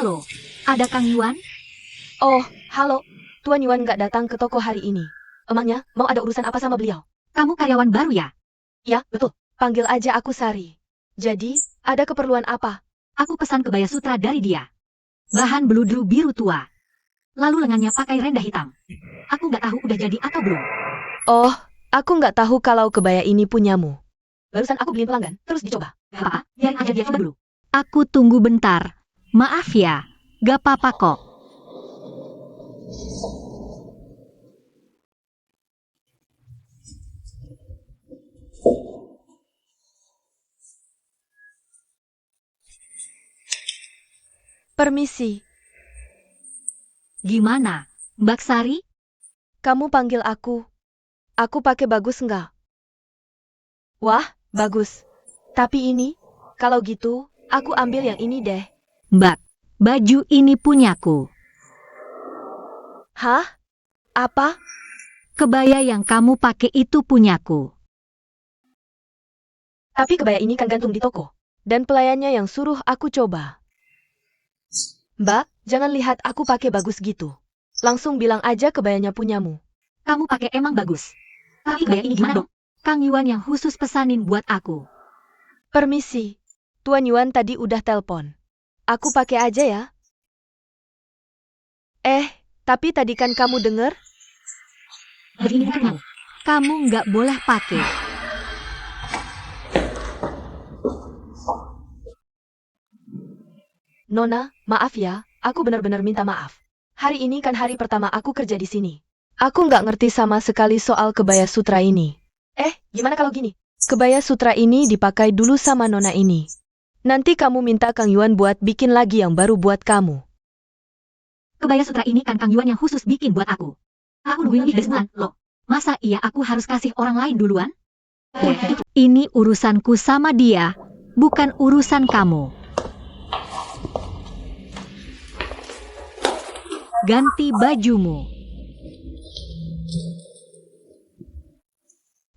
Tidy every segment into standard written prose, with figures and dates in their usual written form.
Halo, ada Kang Yuan? Oh, halo. Tuan Yuan nggak datang ke toko hari ini. Emangnya mau ada urusan apa sama beliau? Kamu karyawan baru ya? Ya, betul. Panggil aja aku Sari. Jadi, ada keperluan apa? Aku pesan kebaya sutra dari dia. Bahan beludru biru tua. Lalu lengannya pakai renda hitam. Aku nggak tahu udah jadi atau belum. Oh, aku nggak tahu kalau kebaya ini punyamu. Barusan aku beliin pelanggan, terus dicoba. Gak apa-apa, biarin aja dia coba dulu. Aku tunggu bentar. Maaf ya, gak apa-apa kok. Permisi, Gimana, Mbak Sari? kamu panggil aku. Aku pakai bagus nggak? Wah, bagus. Tapi ini, kalau gitu, aku ambil yang ini deh. Mbak, baju ini punyaku. Hah? Apa? Kebaya yang kamu pakai itu punyaku. Tapi kebaya ini kan gantung di toko. Dan pelayannya yang suruh aku coba. Mbak, jangan lihat aku pakai bagus gitu. Langsung bilang aja kebayanya punyamu. Kamu pakai emang bagus. Tapi kebaya ini gimana dong? Kang Yuan yang khusus pesanin buat aku. Permisi, Tuan Yuan tadi udah telpon. Aku pakai aja ya. Tapi tadi kan kamu denger? Baju ini bukan kamu. Kamu nggak boleh pakai. Nona, maaf ya, aku benar-benar minta maaf. Hari ini kan hari pertama aku kerja di sini. Aku nggak ngerti sama sekali soal kebaya sutra ini. Gimana kalau gini? Kebaya sutra ini dipakai dulu sama Nona ini. Nanti kamu minta Kang Yuan buat bikin lagi yang baru buat kamu. Kebaya sutra ini kan Kang Yuan yang khusus bikin buat aku. Aku nungguin lebih dari sebulan, loh. Masa iya aku harus kasih orang lain duluan? Ini urusanku sama dia, bukan urusan kamu. Ganti bajumu.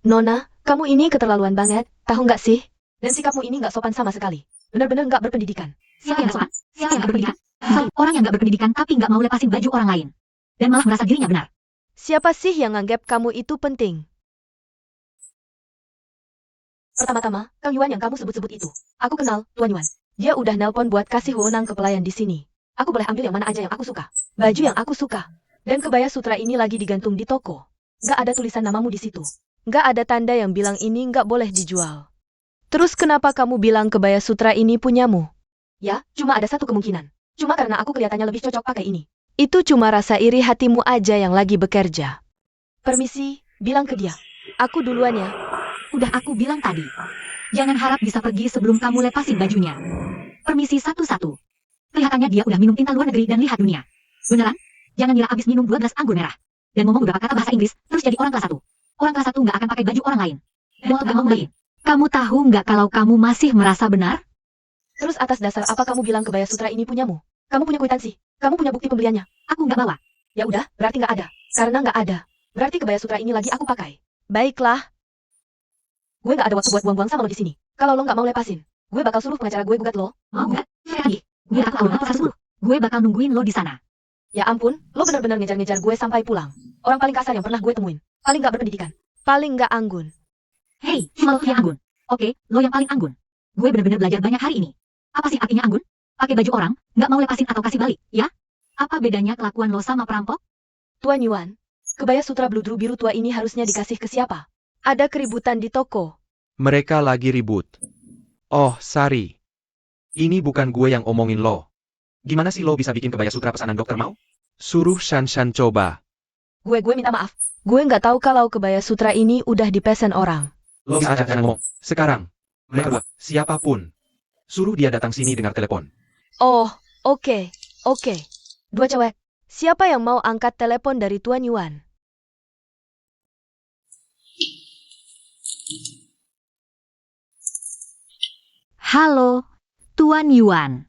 Nona, kamu ini keterlaluan banget, tahu nggak sih? Dan sikapmu ini nggak sopan sama sekali. Benar-benar nggak berpendidikan. Siapa yang nggak sopan? Siapa yang nggak berpendidikan? Orang yang nggak berpendidikan tapi nggak mau lepasin baju orang lain. Dan malah merasa dirinya benar. Siapa sih yang nganggap kamu itu penting? Pertama-tama, Kang Yuan yang kamu sebut-sebut itu. Aku kenal, Tuan Yuan. Dia udah nelpon buat kasih wewenang ke pelayan di sini. Aku boleh ambil yang mana aja yang aku suka. Baju yang aku suka. Dan kebaya sutra ini lagi digantung di toko. Nggak ada tulisan namamu di situ. Nggak ada tanda yang bilang ini nggak boleh dijual. Terus kenapa kamu bilang kebaya sutra ini punyamu? Ya, cuma ada satu kemungkinan. Cuma karena aku kelihatannya lebih cocok pakai ini. Itu cuma rasa iri hatimu aja yang lagi bekerja. Permisi, bilang ke dia. Aku duluan ya. Udah aku bilang tadi. Jangan harap bisa pergi sebelum kamu lepasin bajunya. Permisi satu-satu. Kelihatannya dia udah minum tinta luar negeri dan lihat dunia. Beneran? Jangan ngira abis minum 12 anggur merah. Dan ngomong beberapa kata bahasa Inggris, terus jadi orang kelas 1. Orang kelas 1 nggak akan pakai baju orang lain. Dan gak mau beliin. Kamu tahu nggak kalau kamu masih merasa benar? Terus atas dasar apa kamu bilang kebaya sutra ini punyamu? Kamu punya kwitansi? Kamu punya bukti pembeliannya? Aku nggak bawa. Ya udah, berarti nggak ada. Karena nggak ada, berarti kebaya sutra ini lagi aku pakai. Baiklah. Gue nggak ada waktu buat buang-buang sama lo di sini. Kalau lo nggak mau lepasin, gue bakal suruh pengacara gue gugat lo. Mau nggak? Lagi. Gue takut kalau dapat 110. Gue bakal nungguin lo di sana. Ya ampun, lo benar-benar ngejar-ngejar gue sampai pulang. Orang paling kasar yang pernah gue temuin. Paling nggak berpendidikan. Paling nggak anggun. Hei, cuma lo yang anggun. Oke, lo yang paling anggun. Gue benar-benar belajar banyak hari ini. Apa sih artinya anggun? Pakai baju orang, nggak mau lepasin atau kasih balik, ya? Apa bedanya kelakuan lo sama perampok? Tuan Yuan, kebaya sutra bludru biru tua ini harusnya dikasih ke siapa? Ada keributan di toko. Mereka lagi ribut. Oh, Sari. Ini bukan gue yang omongin lo. Gimana sih lo bisa bikin kebaya sutra pesanan dokter mau? Suruh Shan coba. Gue minta maaf. Gue nggak tahu kalau kebaya sutra ini udah dipesen orang. Lo bisa ajak ngomong. Sekarang. Mereka berdua, siapapun. Suruh dia datang sini dengar telepon. Oh, oke. Dua cewek. Siapa yang mau angkat telepon dari Tuan Yuan? Halo, Tuan Yuan.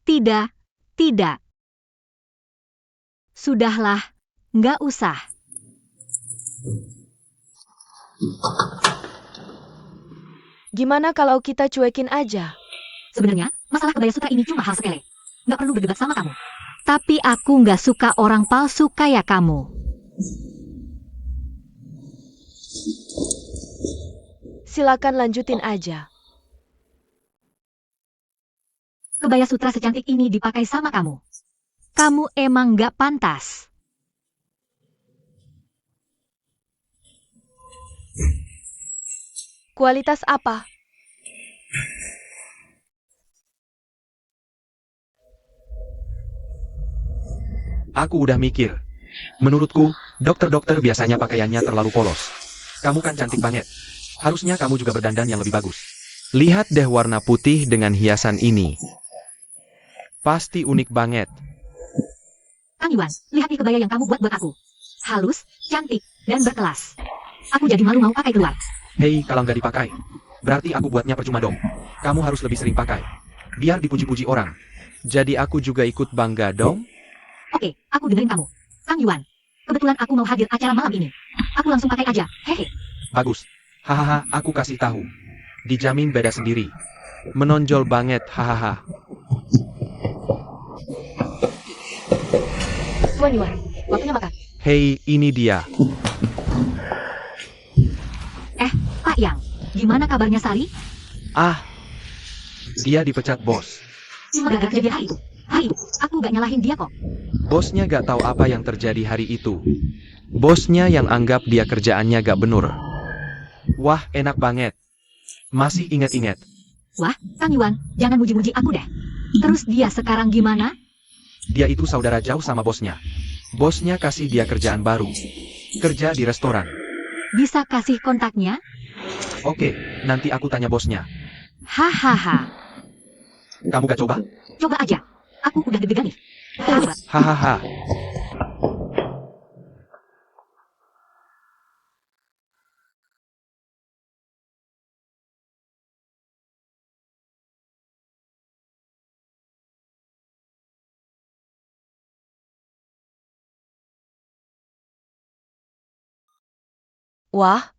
Tidak. Sudahlah, nggak usah. Gimana kalau kita cuekin aja? Sebenarnya, masalah kebaya sutra ini cuma hal sepele. Nggak perlu berdebat sama kamu. Tapi aku nggak suka orang palsu kayak kamu. Silakan lanjutin aja. Kebaya sutra secantik ini dipakai sama kamu. Kamu emang nggak pantas. Kualitas apa? Aku udah mikir. Menurutku, dokter-dokter biasanya pakaiannya terlalu polos. Kamu kan cantik banget. Harusnya kamu juga berdandan yang lebih bagus. Lihat deh warna putih dengan hiasan ini. Pasti unik banget. Kang Yuan, lihat nih kebaya yang kamu buat aku. Halus, cantik, dan berkelas. Aku jadi malu mau pakai keluar. Hei, kalau nggak dipakai, berarti aku buatnya percuma dong. Kamu harus lebih sering pakai. Biar dipuji-puji orang. Jadi aku juga ikut bangga dong. Oke, aku dengerin kamu. Kang Yuan, kebetulan aku mau hadir acara malam ini. Aku langsung pakai aja, hehe. Bagus. Hahaha, aku kasih tahu. Dijamin beda sendiri. Menonjol banget, hahaha. Tuan Yuan, waktunya makan. Hei, ini dia. Pak Yang, gimana kabarnya Sari? Ah, dia dipecat bos. Cuma gara-gara kejadian hari itu. Hari itu, aku gak nyalahin dia kok. Bosnya gak tahu apa yang terjadi hari itu. Bosnya yang anggap dia kerjaannya gak bener. Wah, enak banget. Masih inget-inget. Wah, Kang Yuan, jangan muji-muji aku deh. Terus dia sekarang gimana? Dia itu saudara jauh sama bosnya. Bosnya kasih dia kerjaan baru. Kerja di restoran. Bisa kasih kontaknya? Oke, nanti aku tanya bosnya. Hahaha. Kamu gak coba? Coba aja. Aku udah deg-degan nih. Coba. Hahaha. Wah,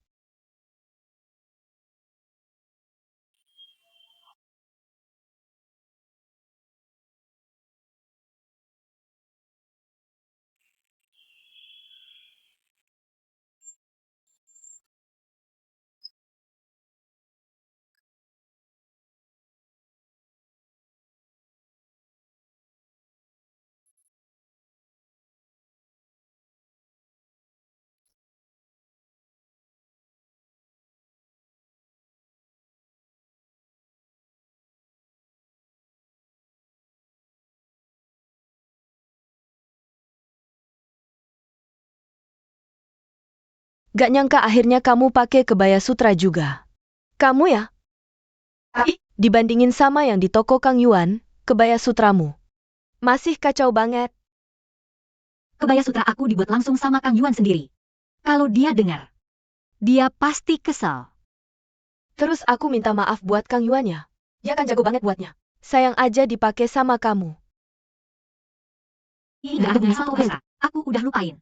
gak nyangka akhirnya kamu pakai kebaya sutra juga. Kamu ya? Dibandingin sama yang di toko Kang Yuan, kebaya sutramu masih kacau banget. Kebaya sutra aku dibuat langsung sama Kang Yuan sendiri. Kalau dia dengar, dia pasti kesal. Terus aku minta maaf buat Kang Yuan ya. Dia kan jago banget buatnya. Sayang aja dipakai sama kamu. Ini gak ada gunanya satu pesta. Aku udah lupain.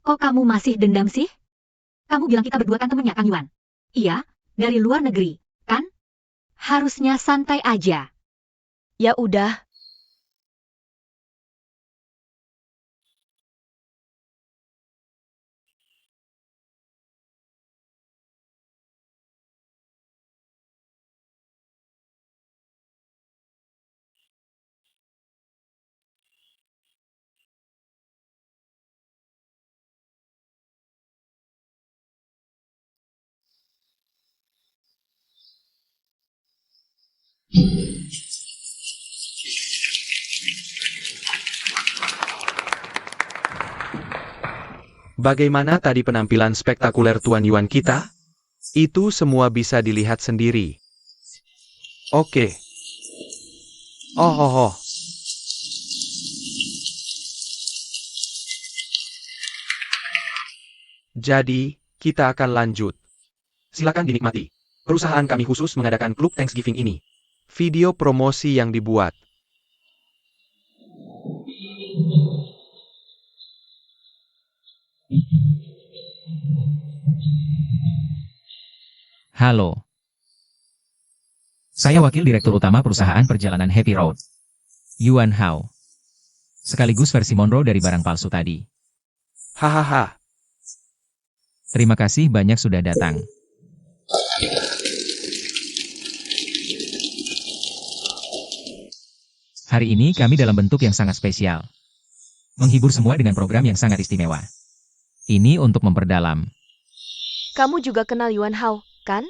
Kok kamu masih dendam sih? Kamu bilang kita berdua kan temennya Kang Yuan. Iya, dari luar negeri, kan? Harusnya santai aja. Ya udah. Bagaimana tadi penampilan spektakuler Tuan Yuan kita? Itu semua bisa dilihat sendiri. Oke. Oh. Jadi, kita akan lanjut. Silakan dinikmati. Perusahaan kami khusus mengadakan klub Thanksgiving ini. Video promosi yang dibuat. Halo. Saya wakil direktur utama perusahaan perjalanan Happy Road. Yuan Hao. Sekaligus versi Monroe dari barang palsu tadi. Hahaha. Terima kasih banyak sudah datang. Hari ini kami dalam bentuk yang sangat spesial. Menghibur semua dengan program yang sangat istimewa. Ini untuk memperdalam. Kamu juga kenal Yuan Hao, kan?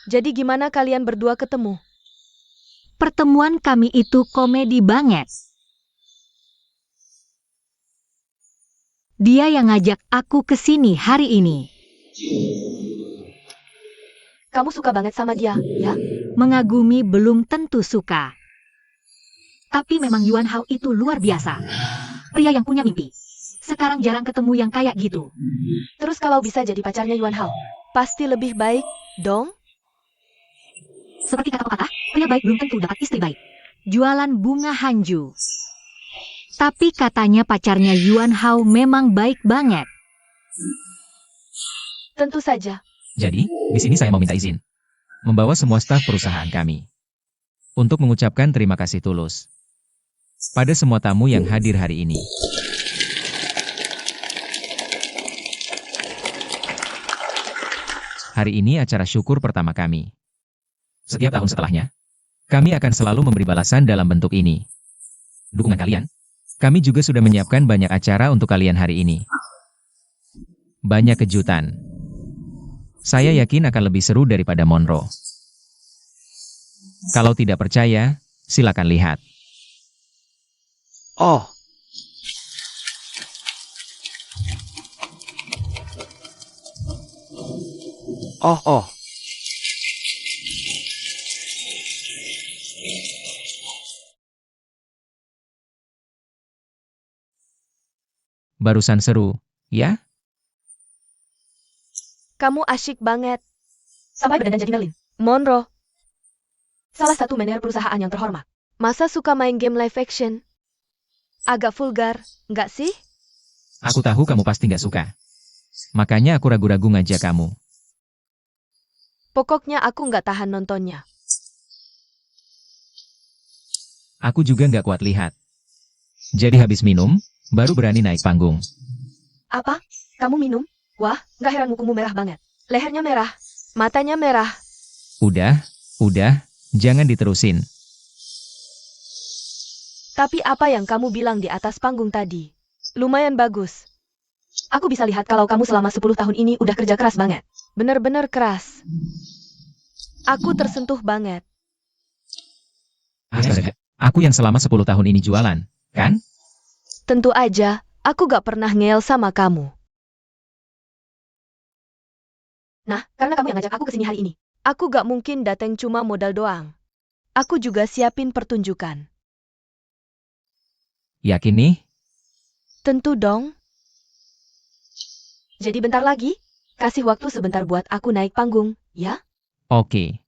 Jadi gimana kalian berdua ketemu? Pertemuan kami itu komedi banget. Dia yang ngajak aku ke sini hari ini. Kamu suka banget sama dia, ya? Mengagumi belum tentu suka. Tapi memang Yuan Hao itu luar biasa. Pria yang punya mimpi. Sekarang jarang ketemu yang kayak gitu. Terus kalau bisa jadi pacarnya Yuan Hao, pasti lebih baik, dong? Seperti kata pepatah, pria baik belum tentu dapat istri baik. Jualan bunga Hanju. Tapi katanya pacarnya Yuan Hao memang baik banget. Tentu saja. Jadi, di sini saya mau minta izin. Membawa semua staf perusahaan kami. Untuk mengucapkan terima kasih tulus. Pada semua tamu yang hadir hari ini. Hari ini acara syukur pertama kami. Setiap tahun setelahnya, kami akan selalu memberi balasan dalam bentuk ini. Dukungan kalian. Kami juga sudah menyiapkan banyak acara untuk kalian hari ini. Banyak kejutan. Saya yakin akan lebih seru daripada Monroe. Kalau tidak percaya, silakan lihat. Oh. Oh. Barusan seru, ya? Kamu asyik banget. Sampai berdandan jadi Merlin. Monroe. Salah satu manajer perusahaan yang terhormat. Masa suka main game live action? Agak vulgar, nggak sih? Aku tahu kamu pasti nggak suka. Makanya aku ragu-ragu ngajak kamu. Pokoknya aku nggak tahan nontonnya. Aku juga nggak kuat lihat. Jadi habis minum, baru berani naik panggung. Apa? Kamu minum? Wah, nggak heran mukumu merah banget. Lehernya merah, matanya merah. Udah, jangan diterusin. Tapi apa yang kamu bilang di atas panggung tadi? Lumayan bagus. Aku bisa lihat kalau kamu selama 10 tahun ini udah kerja keras banget. Bener-bener keras. Aku tersentuh banget. Astaga, aku yang selama 10 tahun ini jualan, kan? Tentu aja, aku gak pernah ngeyel sama kamu. Nah, karena kamu yang ngajak aku ke sini hari ini. Aku gak mungkin dateng cuma modal doang. Aku juga siapin pertunjukan. Yakin nih? Tentu dong. Jadi bentar lagi, kasih waktu sebentar buat aku naik panggung, ya? Oke,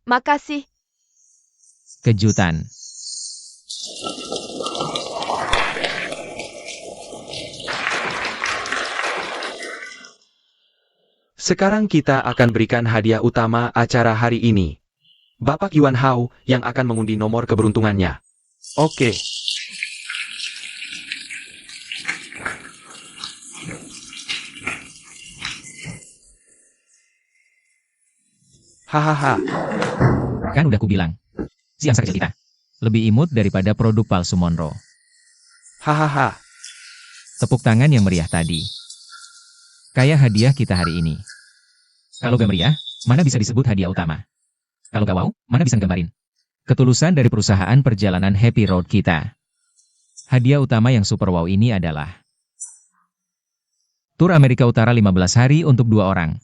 Makasih. kejutan. Sekarang kita akan berikan hadiah utama acara hari ini. Bapak Yuan Hao yang akan mengundi nomor keberuntungannya. Oke. Hahaha. Kan udah kubilang. Si angsa kecil kita. Lebih imut daripada produk palsu Monroe. Hahaha. Tepuk tangan yang meriah tadi. Kayak hadiah kita hari ini. Kalau gak meriah, mana bisa disebut hadiah utama? Kalau gak wow, mana bisa gambarin? Ketulusan dari perusahaan perjalanan Happy Road kita. Hadiah utama yang super wow ini adalah Tur Amerika Utara 15 hari untuk 2 orang.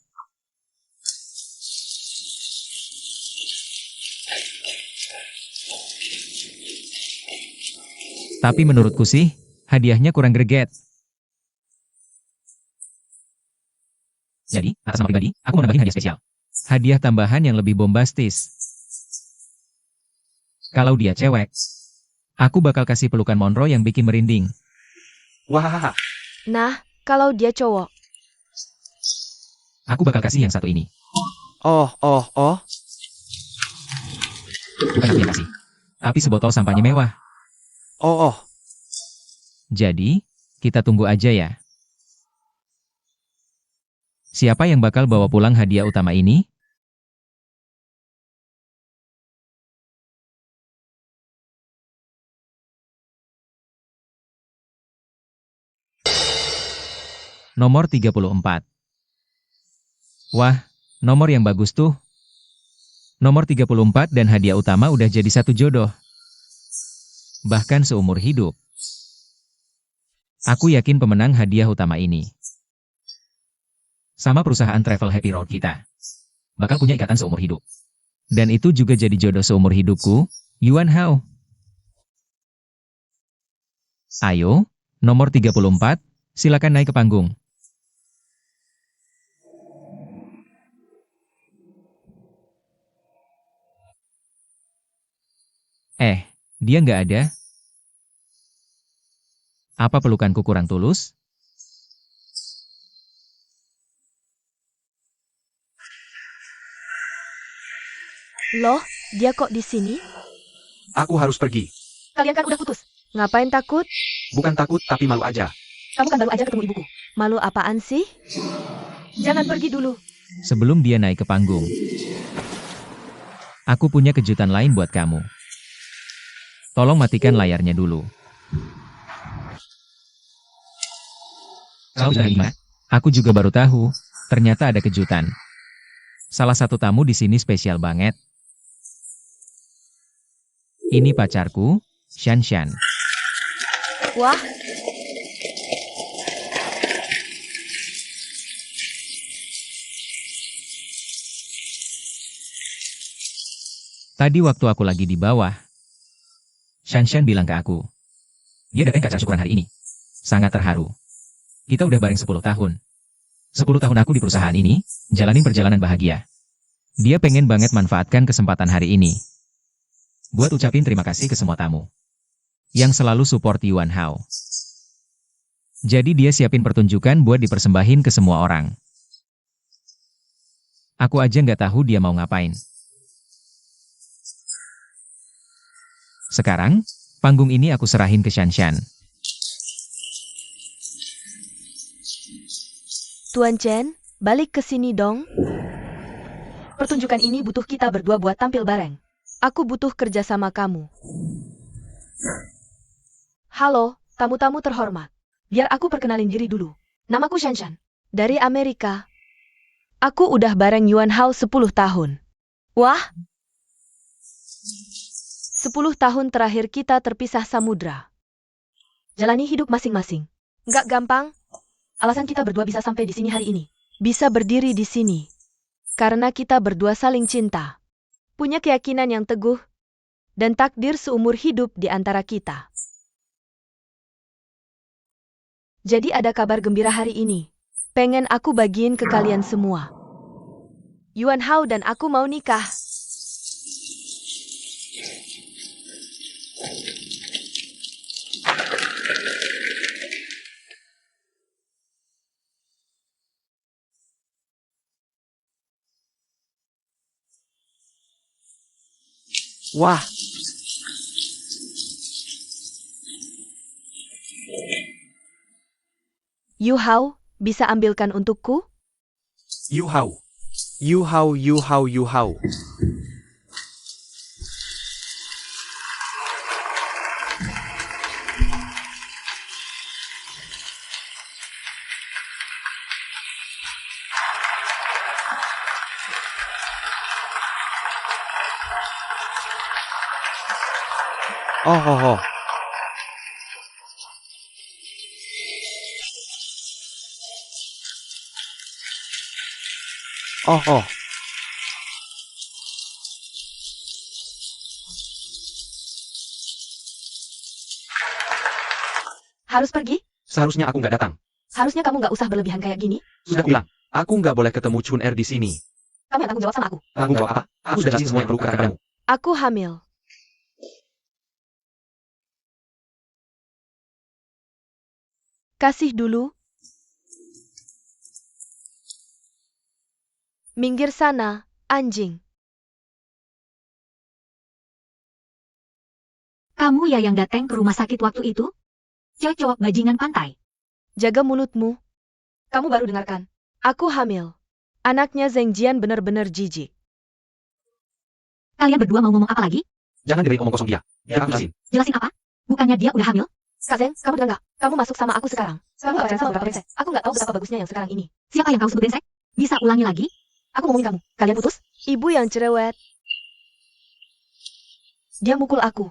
Tapi menurutku sih, hadiahnya kurang greget. Jadi, atas nama pribadi, aku mau nambahin hadiah spesial. Hadiah tambahan yang lebih bombastis. Kalau dia cewek, aku bakal kasih pelukan Monroe yang bikin merinding. Wahaha. Nah, kalau dia cowok. Aku bakal kasih yang satu ini. Oh. Bukan aku yang kasih. Tapi sebotol sampahnya mewah. Oh, Jadi, kita tunggu aja ya. Siapa yang bakal bawa pulang hadiah utama ini? Nomor 34. Wah, nomor yang bagus tuh. Nomor 34 dan hadiah utama udah jadi satu jodoh. Bahkan seumur hidup. Aku yakin pemenang hadiah utama ini sama perusahaan travel Happy Road kita. Bakal punya ikatan seumur hidup. Dan itu juga jadi jodoh seumur hidupku, Yuan Hao. Ayo, nomor 34, silakan naik ke panggung. Dia nggak ada. Apa pelukanku kurang tulus? Loh, dia kok di sini? aku harus pergi. Kalian kan udah putus. Ngapain takut? Bukan takut tapi malu aja. Kamu kan baru aja ketemu ibuku. Malu apaan sih? Jangan pergi dulu. Sebelum dia naik ke panggung, aku punya kejutan lain buat kamu. Tolong matikan layarnya dulu. Kau sudah gimana? Aku juga baru tahu, ternyata ada kejutan. Salah satu tamu di sini spesial banget. Ini pacarku, Shan Shan. Wah, Tadi waktu aku lagi di bawah, Shan Shan bilang ke aku. Dia datang ke acara syukuran hari ini. Sangat terharu. Kita udah bareng 10 tahun. 10 tahun aku di perusahaan ini, jalanin perjalanan bahagia. Dia pengen banget manfaatkan kesempatan hari ini. Buat ucapin terima kasih ke semua tamu. Yang selalu support Yuan Hao. Jadi dia siapin pertunjukan buat dipersembahin ke semua orang. Aku aja nggak tahu dia mau ngapain. Sekarang, panggung ini aku serahin ke Shan Shan. Tuan Chen, balik ke sini dong. Pertunjukan ini butuh kita berdua buat tampil bareng. Aku butuh kerja sama kamu. Halo, tamu-tamu terhormat. Biar aku perkenalin diri dulu. Namaku Shan Shan. Dari Amerika. Aku udah bareng Yuan Hao 10 tahun. Wah! 10 tahun terakhir kita terpisah samudra. Jalani hidup masing-masing. Nggak gampang, Alasan kita berdua bisa sampai di sini hari ini. bisa berdiri di sini. Karena kita berdua saling cinta. Punya keyakinan yang teguh. Dan takdir seumur hidup di antara kita. Jadi ada kabar gembira hari ini. Pengen aku bagiin ke kalian semua. Yuan Hao dan aku mau nikah. Wah, Yu Hao, bisa ambilkan untukku? Yu Hao. Yu Hao, Yu Hao, Yu Hao. Oh. Oh. Harus pergi? Seharusnya aku nggak datang. Harusnya kamu nggak usah berlebihan kayak gini. Sudah bilang, aku nggak boleh ketemu Chun Er di sini. Kamu yang tanggung jawab sama aku. Tanggung jawab apa? Aku sudah jelasin semua yang perlu kukatakan padamu. Aku hamil. Kasih dulu. Minggir sana, anjing. Kamu ya yang datang ke rumah sakit waktu itu? Cowok bajingan pantai. Jaga mulutmu. Kamu baru dengarkan. Aku hamil. Anaknya Zheng Jian benar-benar jijik. Kalian berdua mau ngomong apa lagi? Jangan dengerin omong kosong dia. Biar aku jelasin. Jelasin apa? Bukannya dia udah hamil? Kak Zheng, kamu dengar nggak? Kamu masuk sama aku sekarang. Kamu pacaran sama beberapa brengsek. Aku nggak tahu betapa bagusnya yang sekarang ini. Siapa yang kau sebut brengsek? Bisa ulangi lagi? Aku ngomongin kamu. Kalian putus? Ibu yang cerewet. Dia mukul aku.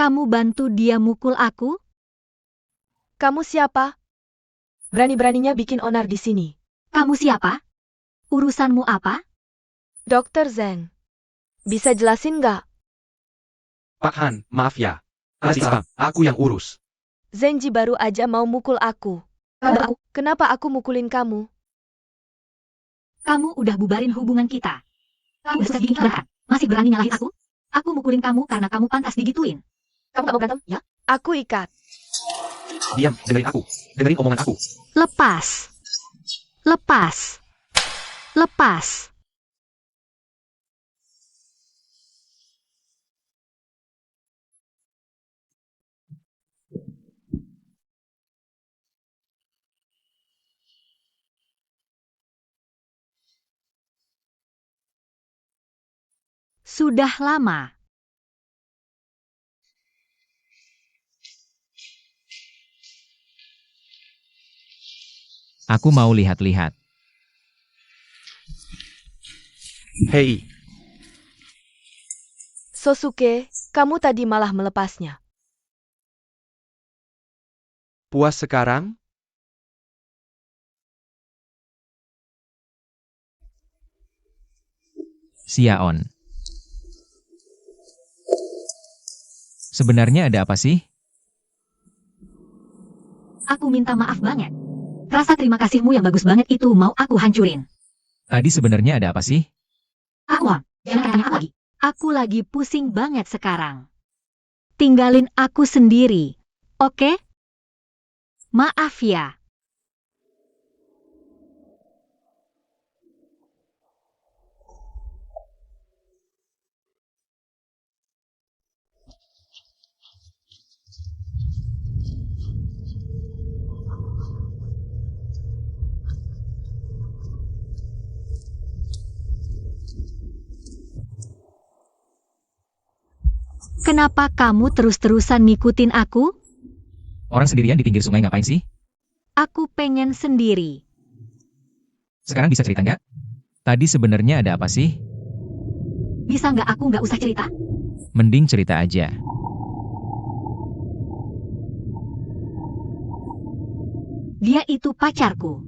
Kamu bantu dia mukul aku? Kamu siapa? Berani-beraninya bikin onar di sini. Kamu siapa? Urusanmu apa? Dokter Zheng. Bisa jelasin nggak? Pak Han, maaf ya. Masih paham, aku yang urus. Zheng Ji baru aja mau mukul aku. Kenapa aku mukulin kamu? Kamu udah bubarin hubungan kita. Kamu udah segini keberatan. Masih berani nyalahin aku? Aku mukulin kamu karena kamu pantas digituin. Kamu gak mau berantem, ya? Aku ikat. Diam, dengerin aku. Dengerin omongan aku. Lepas. Lepas. Lepas. Sudah lama. Aku mau lihat-lihat. Hei, Sosuke, kamu tadi malah melepasnya. puas sekarang? Xiaon. Sebenarnya ada apa sih? Aku minta maaf banget. Rasa terima kasihmu yang bagus banget itu mau aku hancurin. Tadi sebenarnya ada apa sih? Jangan tanya aku lagi. Aku lagi pusing banget sekarang. Tinggalin aku sendiri, oke? Maaf ya. Kenapa kamu terus-terusan ngikutin aku? Orang sendirian di pinggir sungai ngapain sih? Aku pengen sendiri. Sekarang bisa cerita nggak? Tadi sebenarnya ada apa sih? Bisa nggak aku nggak usah cerita? Mending cerita aja. Dia itu pacarku.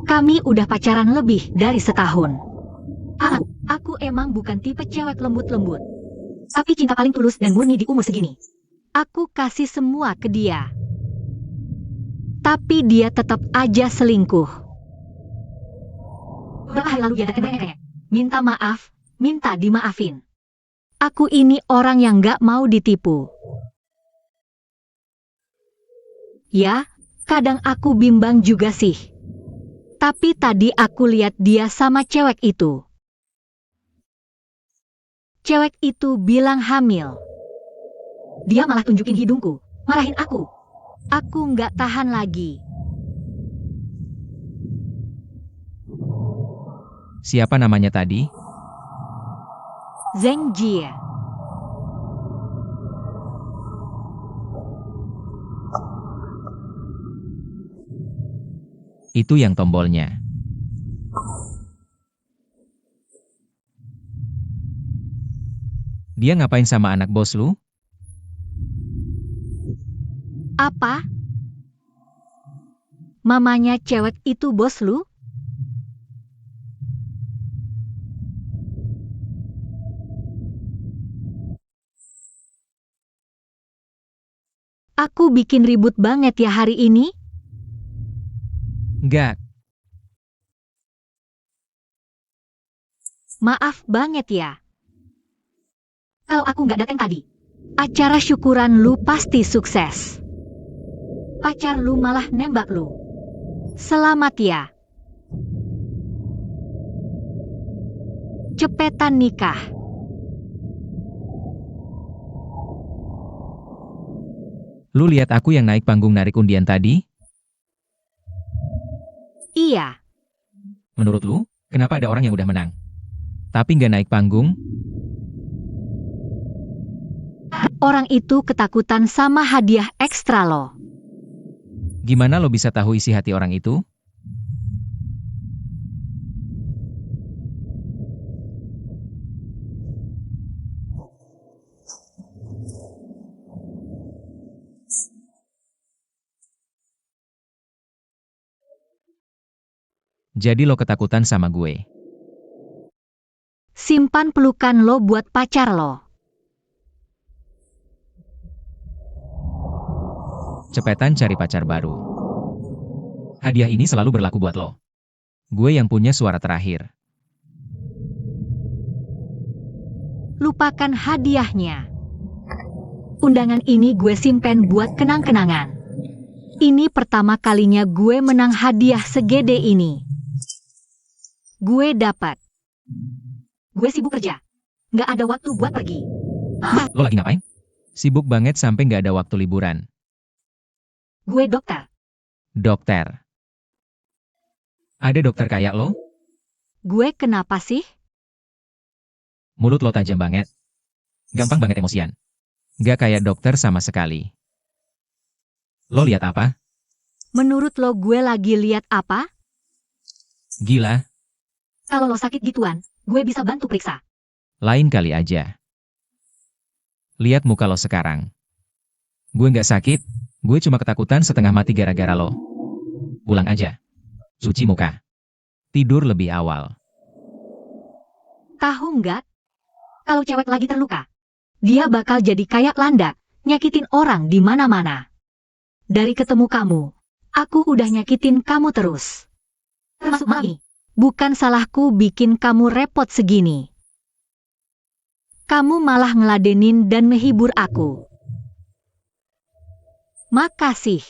Kami udah pacaran lebih dari setahun. Aku emang bukan tipe cewek lembut-lembut. Tapi cinta paling tulus dan murni di umur segini. Aku kasih semua ke dia. Tapi dia tetap aja selingkuh. Beberapa hari lalu dia datang kayak minta maaf, minta dimaafin. Aku ini orang yang gak mau ditipu. Ya, kadang aku bimbang juga sih. Tapi tadi aku lihat dia sama cewek itu. Cewek itu bilang hamil. Dia malah tunjukin hidungku, marahin aku. Aku nggak tahan lagi. Siapa namanya tadi? Zheng Jie. Itu yang tombolnya. Dia ngapain sama anak bos lu? Apa? Mamanya cewek itu bos lu? Aku bikin ribut banget ya hari ini. Nggak. Maaf banget ya. Kalau aku nggak datang tadi, acara syukuran lu pasti sukses. Pacar lu malah nembak lu. Selamat ya. Cepetan nikah. Lu lihat aku yang naik panggung narik undian tadi? Iya, Menurut lu, kenapa ada orang yang udah menang? Tapi nggak naik panggung? orang itu ketakutan sama hadiah ekstra lo. Gimana lo bisa tahu isi hati orang itu? Jadi lo ketakutan sama gue. Simpan pelukan lo buat pacar lo. Cepetan cari pacar baru. Hadiah ini selalu berlaku buat lo. Gue yang punya suara terakhir. Lupakan hadiahnya. Undangan ini gue simpen buat kenang-kenangan. Ini pertama kalinya gue menang hadiah segede ini. Gue dapat. Gue sibuk kerja. Nggak ada waktu buat pergi. Lo lagi ngapain? Sibuk banget sampai nggak ada waktu liburan. Gue dokter. Dokter. Ada dokter kayak lo? Gue kenapa sih? Mulut lo tajam banget. Gampang banget emosian. Nggak kayak dokter sama sekali. Lo lihat apa? Menurut lo gue lagi lihat apa? Gila, Kalau lo sakit gituan, gue bisa bantu periksa. lain kali aja. Lihat muka lo sekarang. Gue nggak sakit, gue cuma ketakutan setengah mati gara-gara lo. Pulang aja. Cuci muka. Tidur lebih awal. Tahu nggak? Kalau cewek lagi terluka, dia bakal jadi kayak Landa, nyakitin orang di mana-mana. Dari ketemu kamu, aku udah nyakitin kamu terus. Termasuk Mami. Bukan salahku bikin kamu repot segini. Kamu malah ngeladenin dan menghibur aku. Makasih.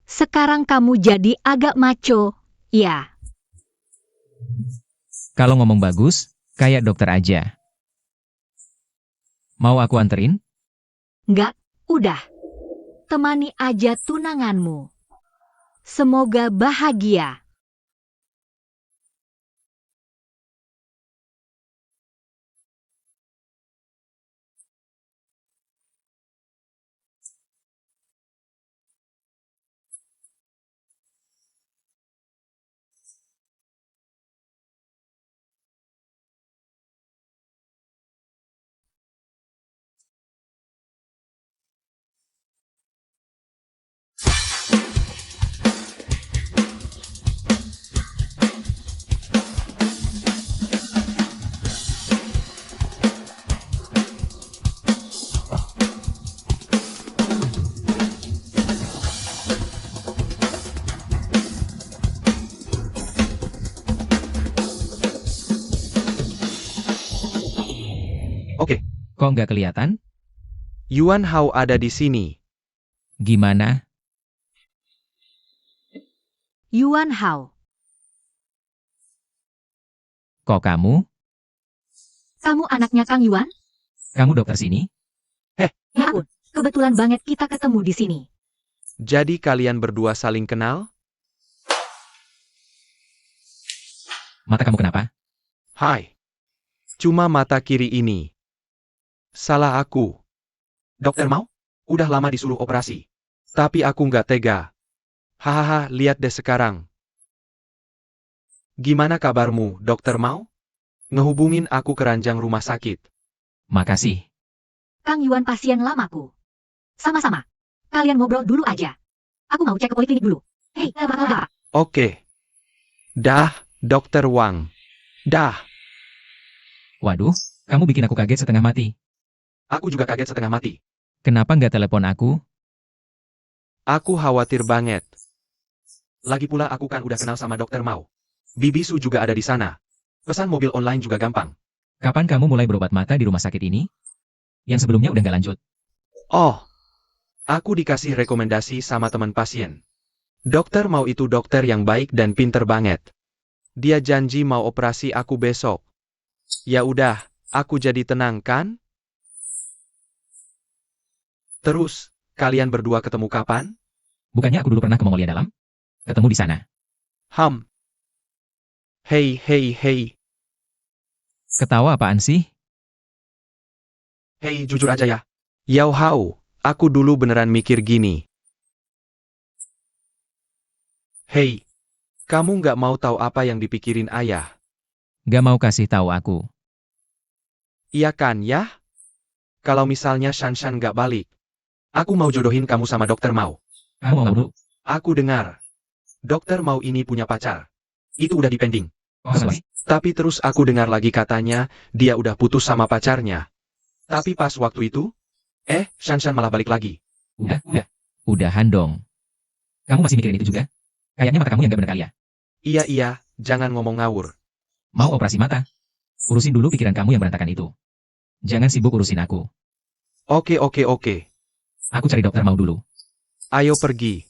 Sekarang kamu jadi agak maco, ya. Kalau ngomong bagus, kayak dokter aja. Mau aku anterin? Nggak, udah. Temani aja tunanganmu. Semoga bahagia. Oke, Kok nggak kelihatan? Yuan Hao ada di sini. Gimana? Yuan Hao. Kok kamu? Kamu anaknya Kang Yuan? Kamu dokter sini? Ya ampun, kebetulan banget kita ketemu di sini. Jadi kalian berdua saling kenal? Mata kamu kenapa? Hai. Cuma mata kiri ini. Salah aku. Dokter Mao? Udah lama disuruh operasi. Tapi aku nggak tega. Hahaha, lihat deh sekarang. Gimana kabarmu, Dokter Mao? Ngehubungin aku ke ranjang rumah sakit. Makasih. Kang Yuan pasien lamaku. Sama-sama. Kalian ngobrol dulu aja. Aku mau cek ke poliklinik dulu. Hei, apa? Oke. Dah, Dokter Wang. Dah. Waduh, kamu bikin aku kaget setengah mati. Aku juga kaget setengah mati. Kenapa nggak telepon aku? Aku khawatir banget. Lagi pula aku kan udah kenal sama Dokter Mao. Bibi Su juga ada di sana. Pesan mobil online juga gampang. Kapan kamu mulai berobat mata di rumah sakit ini? Yang sebelumnya udah nggak lanjut. Oh, aku dikasih rekomendasi sama teman pasien. Dokter Mao itu dokter yang baik dan pinter banget. Dia janji mau operasi aku besok. Ya udah, Aku jadi tenang kan? Terus, kalian berdua ketemu kapan? Bukannya aku dulu pernah ke Mongolia Dalam? Ketemu di sana. Hei, hei, hei. Ketawa apaan sih? Hei, jujur aja ya. Yao Hao, aku dulu beneran mikir gini. Hei, kamu nggak mau tahu apa yang dipikirin ayah? Gak mau kasih tahu aku. Iya kan ya? Kalau misalnya Shanshan nggak balik, aku mau jodohin kamu sama Dokter Mao. Kamu mau dulu? Aku dengar. Dokter Mao ini punya pacar. Itu udah dipending. Oh, selesai. Tapi terus aku dengar lagi katanya, dia udah putus sama pacarnya. Tapi pas waktu itu, Shanshan malah balik lagi. Udahan dong. Kamu masih mikirin itu juga? Kayaknya mata kamu yang gak bener kali ya. Iya, jangan ngomong ngawur. Mau operasi mata? Urusin dulu pikiran kamu yang berantakan itu. Jangan sibuk urusin aku. Oke. Aku cari dokter mau dulu. Ayo pergi.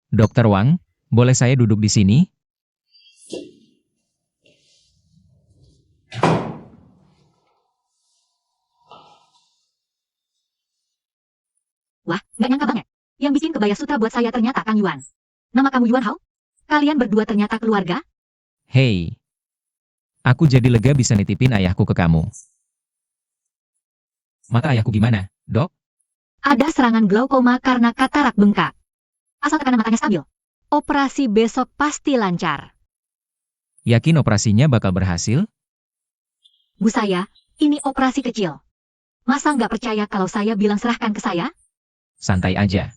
Dokter Wang, boleh saya duduk di sini? Wah, nggak nyangka banget. Yang bikin kebaya sutra buat saya ternyata Kang Yuan. Nama kamu Yuan Hao? Kalian berdua ternyata keluarga? Hei. Aku jadi lega bisa nitipin ayahku ke kamu. Mata ayahku gimana, dok? Ada serangan glaukoma karena katarak bengkak. Asal tekanan matanya stabil. Operasi besok pasti lancar. Yakin operasinya bakal berhasil? Bu saya, ini operasi kecil. Masa nggak percaya kalau saya bilang serahkan ke saya? Santai aja.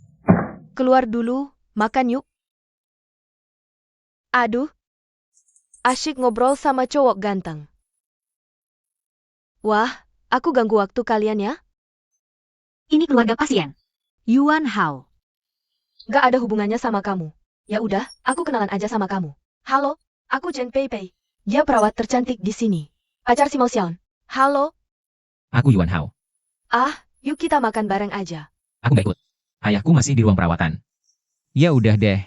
Keluar dulu, makan yuk. Aduh, asyik ngobrol sama cowok ganteng. Wah, aku ganggu waktu kalian ya? Ini keluarga pasien. Yuan Hao. Gak ada hubungannya sama kamu. Ya udah, aku kenalan aja sama kamu. Halo, aku Jen Pei Pei. Dia perawat tercantik di sini. Pacar si Mo Xiaon. Halo, Aku Yuan Hao. yuk kita makan bareng aja. Aku gak ikut. Ayahku masih di ruang perawatan. Ya udah deh.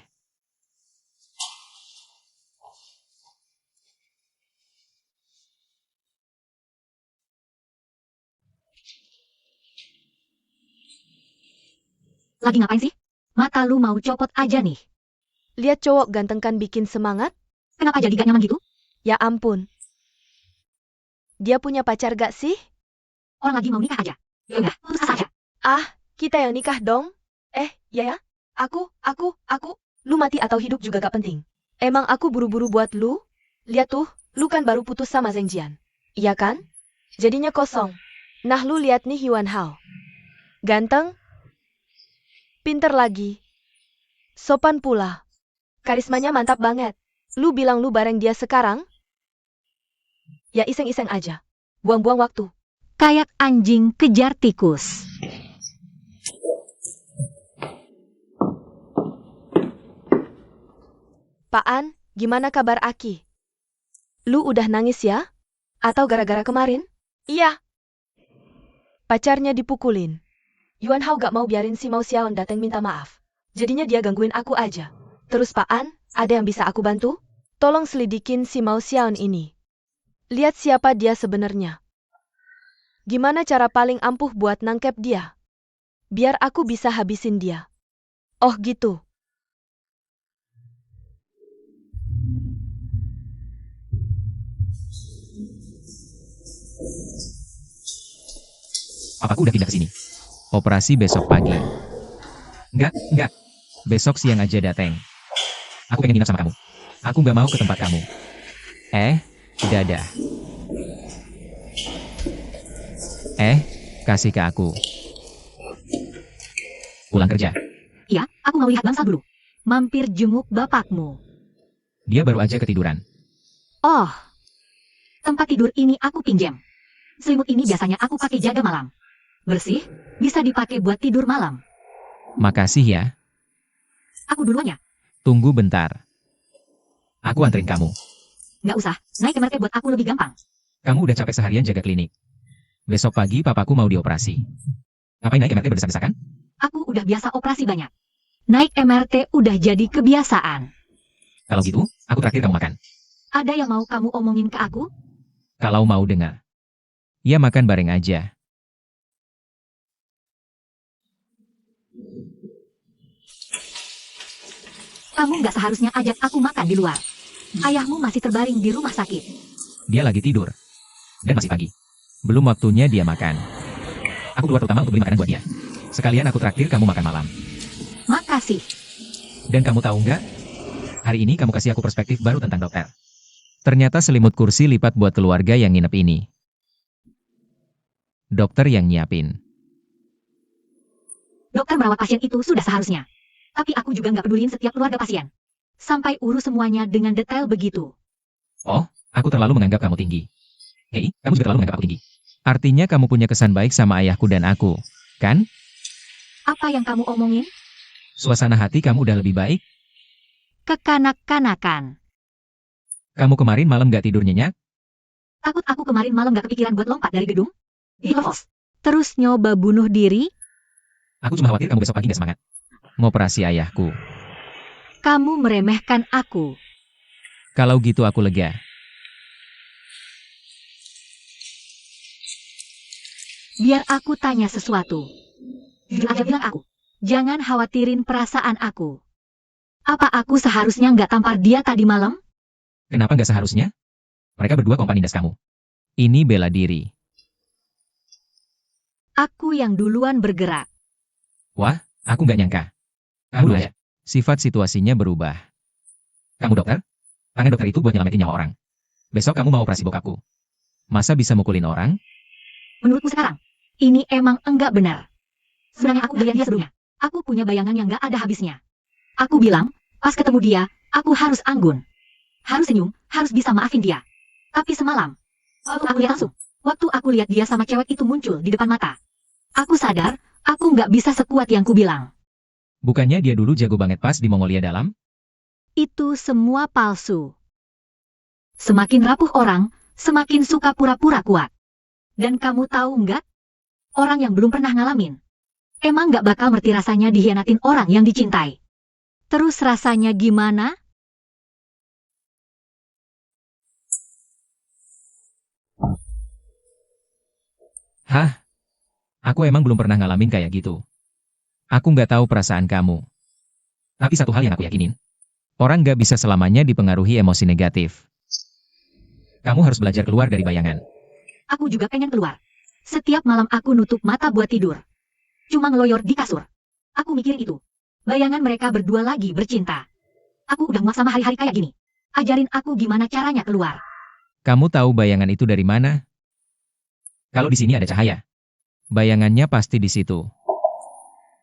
Lagi ngapain sih? Mata lu mau copot aja nih. Lihat cowok ganteng kan bikin semangat? Kenapa jadi gak nyaman gitu? Ya ampun. Dia punya pacar gak sih? Orang lagi mau nikah aja. Ya udah, putus asa aja. Kita yang nikah dong. Ya. Aku. Lu mati atau hidup juga gak penting. Emang aku buru-buru buat lu? Lihat tuh, lu kan baru putus sama Zheng Jian. Iya kan? Jadinya kosong. Nah lu lihat nih Yuan Hao. Ganteng? Pinter lagi. Sopan pula. Karismanya mantap banget. Lu bilang lu bareng dia sekarang? Ya iseng-iseng aja. Buang-buang waktu. Kayak anjing kejar tikus. Paan, gimana kabar Aki? Lu udah nangis ya? Atau gara-gara kemarin? Iya. Pacarnya dipukulin. Yuan Hao gak mau biarin si Mo Xiaon datang minta maaf. Jadinya dia gangguin aku aja. Terus Paan, ada yang bisa aku bantu? Tolong selidikin si Mo Xiaon ini. Lihat siapa dia sebenarnya. Gimana cara paling ampuh buat nangkep dia? Biar aku bisa habisin dia. Oh gitu. Papaku udah pindah ke sini. Operasi besok pagi. Enggak. Besok siang aja dateng. Aku pengen nginap sama kamu. Aku gak mau ke tempat kamu. Dadah. Kasih ke aku. Pulang kerja. Ya, aku mau lihat bangsa dulu. Mampir jenguk bapakmu. Dia baru aja ketiduran. Oh, tempat tidur ini aku pinjam. Selimut ini biasanya aku pakai jaga malam. Bersih, bisa dipakai buat tidur malam. Makasih ya. Aku duluan ya? Tunggu bentar. Aku anterin kamu. Nggak usah, naik MRT buat aku lebih gampang. Kamu udah capek seharian jaga klinik. Besok pagi papaku mau dioperasi. Ngapain naik MRT berdesak-desakan? Aku udah biasa operasi banyak. Naik MRT udah jadi kebiasaan. Kalau gitu, aku traktir kamu makan. Ada yang mau kamu omongin ke aku? Kalau mau dengar. Ya makan bareng aja. Kamu nggak seharusnya ajak aku makan di luar. Ayahmu masih terbaring di rumah sakit. Dia lagi tidur. Dan masih pagi. Belum waktunya dia makan. Aku keluar terutama untuk beli makanan buat dia. Sekalian aku traktir kamu makan malam. Makasih. Dan kamu tahu nggak? Hari ini kamu kasih aku perspektif baru tentang dokter. Ternyata selimut kursi lipat buat keluarga yang nginep ini. Dokter yang nyiapin. Dokter merawat pasien itu sudah seharusnya. Tapi aku juga nggak pedulin setiap keluarga pasien. Sampai urus semuanya dengan detail begitu. Oh, aku terlalu menganggap kamu tinggi. Hei, kamu juga terlalu menganggap aku tinggi. Artinya kamu punya kesan baik sama ayahku dan aku, kan? Apa yang kamu omongin? Suasana hati kamu udah lebih baik? Kekanak-kanakan. Kamu kemarin malam gak tidur nyenyak? Takut aku kemarin malam gak kepikiran buat lompat dari gedung? Hilofos. Terus nyoba bunuh diri? Aku cuma khawatir kamu besok pagi gak semangat. Ngoperasi ayahku. Kamu meremehkan aku. Kalau gitu aku lega. Biar aku tanya sesuatu. Jujur aja bilang aku. Jangan khawatirin perasaan aku. Apa aku seharusnya nggak tampar dia tadi malam? Kenapa gak seharusnya? Mereka berdua kompak nindas kamu. Ini bela diri. Aku yang duluan bergerak. Wah, aku gak nyangka. Kamu dulu aja. Sifat situasinya berubah. Kamu dokter? Tangan dokter itu buat nyelamatin nyawa orang. Besok kamu mau operasi bokapku. Masa bisa mukulin orang? Menurutku sekarang, ini emang enggak benar. Sebenarnya aku lihat dia sebelumnya. Aku punya bayangan yang nggak ada habisnya. Aku bilang, pas ketemu dia, aku harus anggun. Harus senyum, harus bisa maafin dia. Tapi semalam, waktu aku lihat dia sama cewek itu muncul di depan mata. Aku sadar, aku nggak bisa sekuat yang kubilang. Bukannya dia dulu jago banget pas di Mongolia dalam? Itu semua palsu. Semakin rapuh orang, semakin suka pura-pura kuat. Dan kamu tahu nggak? Orang yang belum pernah ngalamin. Emang nggak bakal ngerti rasanya dihianatin orang yang dicintai. Terus rasanya gimana? Hah? Aku emang belum pernah ngalamin kayak gitu. Aku nggak tahu perasaan kamu. Tapi satu hal yang aku yakinin. Orang nggak bisa selamanya dipengaruhi emosi negatif. Kamu harus belajar keluar dari bayangan. Aku juga pengen keluar. Setiap malam aku nutup mata buat tidur. Cuma ngeloyor di kasur. Aku mikirin itu. Bayangan mereka berdua lagi bercinta. Aku udah muak sama hari-hari kayak gini. Ajarin aku gimana caranya keluar. Kamu tahu bayangan itu dari mana? Kalau di sini ada cahaya. Bayangannya pasti di situ.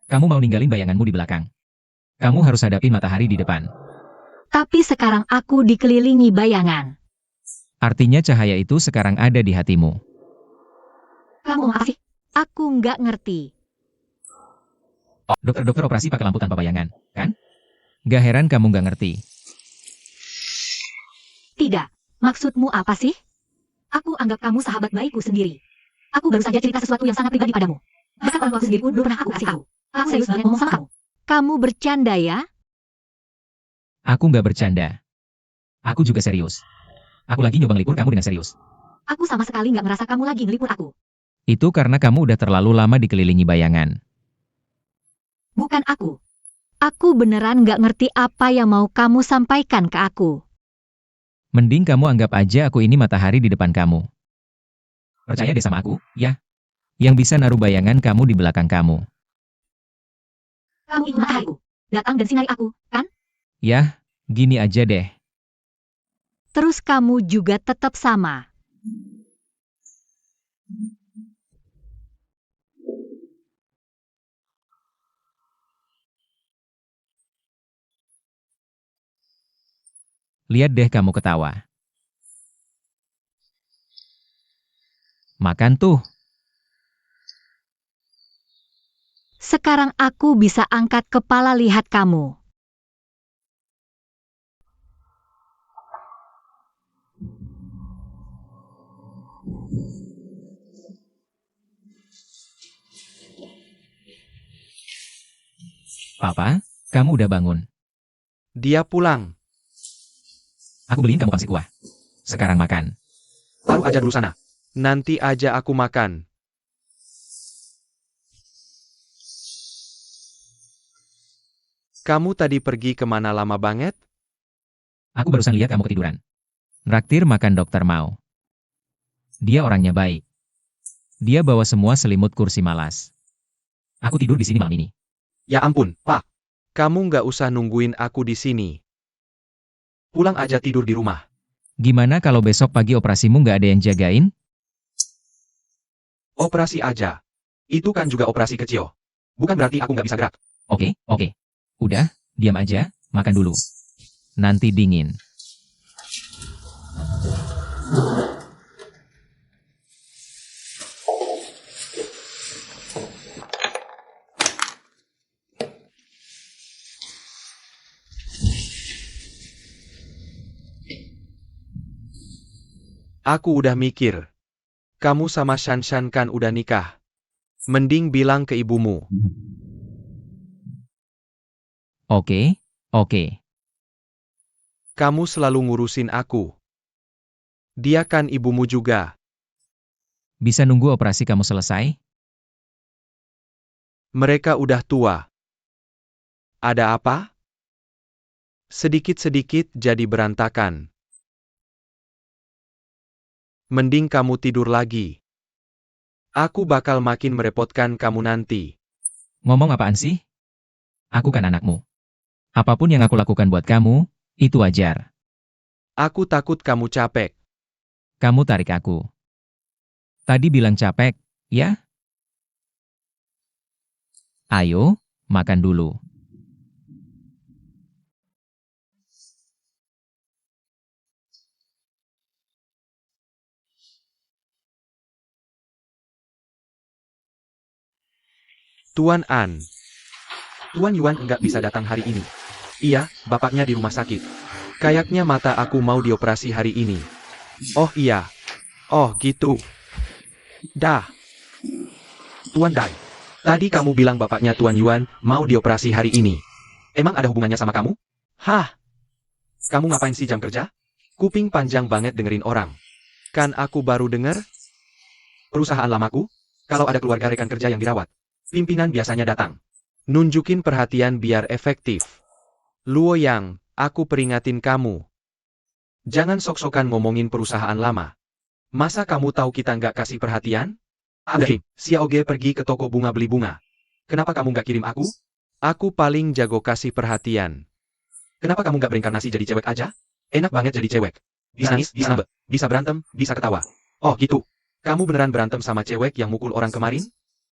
Kamu mau ninggalin bayanganmu di belakang. Kamu harus hadapin matahari di depan. Tapi sekarang aku dikelilingi bayangan. Artinya cahaya itu sekarang ada di hatimu. Kamu mau apa sih? Aku nggak ngerti. Dokter-dokter operasi pakai lampu tanpa bayangan, kan? Gak heran kamu gak ngerti. Tidak. Maksudmu apa sih? Aku anggap kamu sahabat baikku sendiri. Aku baru saja cerita sesuatu yang sangat pribadi padamu. Bahkan orang tua sendiri pun belum pernah aku kasih tahu. Aku serius banget ngomong sama kamu. Kamu bercanda ya? Aku gak bercanda. Aku juga serius. Aku lagi nyoba ngelipur kamu dengan serius. Aku sama sekali nggak merasa kamu lagi ngelipur aku. Itu karena kamu udah terlalu lama dikelilingi bayangan. Bukan aku. Aku beneran nggak ngerti apa yang mau kamu sampaikan ke aku. Mending kamu anggap aja aku ini matahari di depan kamu. Percaya deh sama aku, ya? Yang bisa naruh bayangan kamu di belakang kamu. Kamu itu matahariku. Datang dan sinari aku, kan? Yah, gini aja deh. Terus kamu juga tetap sama. Lihat deh kamu ketawa. Makan tuh. Sekarang aku bisa angkat kepala lihat kamu. Papa, kamu udah bangun. Dia pulang. Aku beliin kamu pangsit kuah. Sekarang makan. Taruh aja dulu sana. Nanti aja aku makan. Kamu tadi pergi kemana lama banget? Aku barusan lihat kamu ketiduran. Traktir makan Dokter Mau. Dia orangnya baik. Dia bawa semua selimut kursi malas. Aku tidur di sini malam ini. Ya ampun, Pak. Kamu nggak usah nungguin aku di sini. Pulang aja tidur di rumah. Gimana kalau besok pagi operasimu nggak ada yang jagain? Operasi aja. Itu kan juga operasi kecil. Bukan berarti aku nggak bisa gerak. Oke. Udah, diam aja, makan dulu. Nanti dingin. Aku udah mikir. Kamu sama Shanshan kan udah nikah. Mending bilang ke ibumu. Oke. Kamu selalu ngurusin aku. Dia kan ibumu juga. Bisa nunggu operasi kamu selesai? Mereka udah tua. Ada apa? Sedikit-sedikit jadi berantakan. Mending kamu tidur lagi. Aku bakal makin merepotkan kamu nanti. Ngomong apaan sih? Aku kan anakmu. Apapun yang aku lakukan buat kamu, itu wajar. Aku takut kamu capek. Kamu tarik aku. Tadi bilang capek, ya? Ayo, makan dulu. Tuan An. Tuan Yuan nggak bisa datang hari ini. Iya, bapaknya di rumah sakit. Kayaknya mata aku mau dioperasi hari ini. Oh iya. Oh gitu. Dah. Tuan Dai. Tadi kamu bilang bapaknya Tuan Yuan mau dioperasi hari ini. Emang ada hubungannya sama kamu? Hah? Kamu ngapain sih jam kerja? Kuping panjang banget dengerin orang. Kan aku baru denger. Perusahaan lamaku, kalau ada keluarga rekan kerja yang dirawat, pimpinan biasanya datang. Nunjukin perhatian biar efektif. Luo Yang, aku peringatin kamu. Jangan sok-sokan ngomongin perusahaan lama. Masa kamu tahu kita nggak kasih perhatian? Oke, Xiaoge pergi ke toko bunga beli bunga. Kenapa kamu nggak kirim aku? Aku paling jago kasih perhatian. Kenapa kamu nggak berinkarnasi jadi cewek aja? Enak banget jadi cewek. Bisa nangis, bisa ngambek, bisa berantem, bisa ketawa. Oh gitu. Kamu beneran berantem sama cewek yang mukul orang kemarin?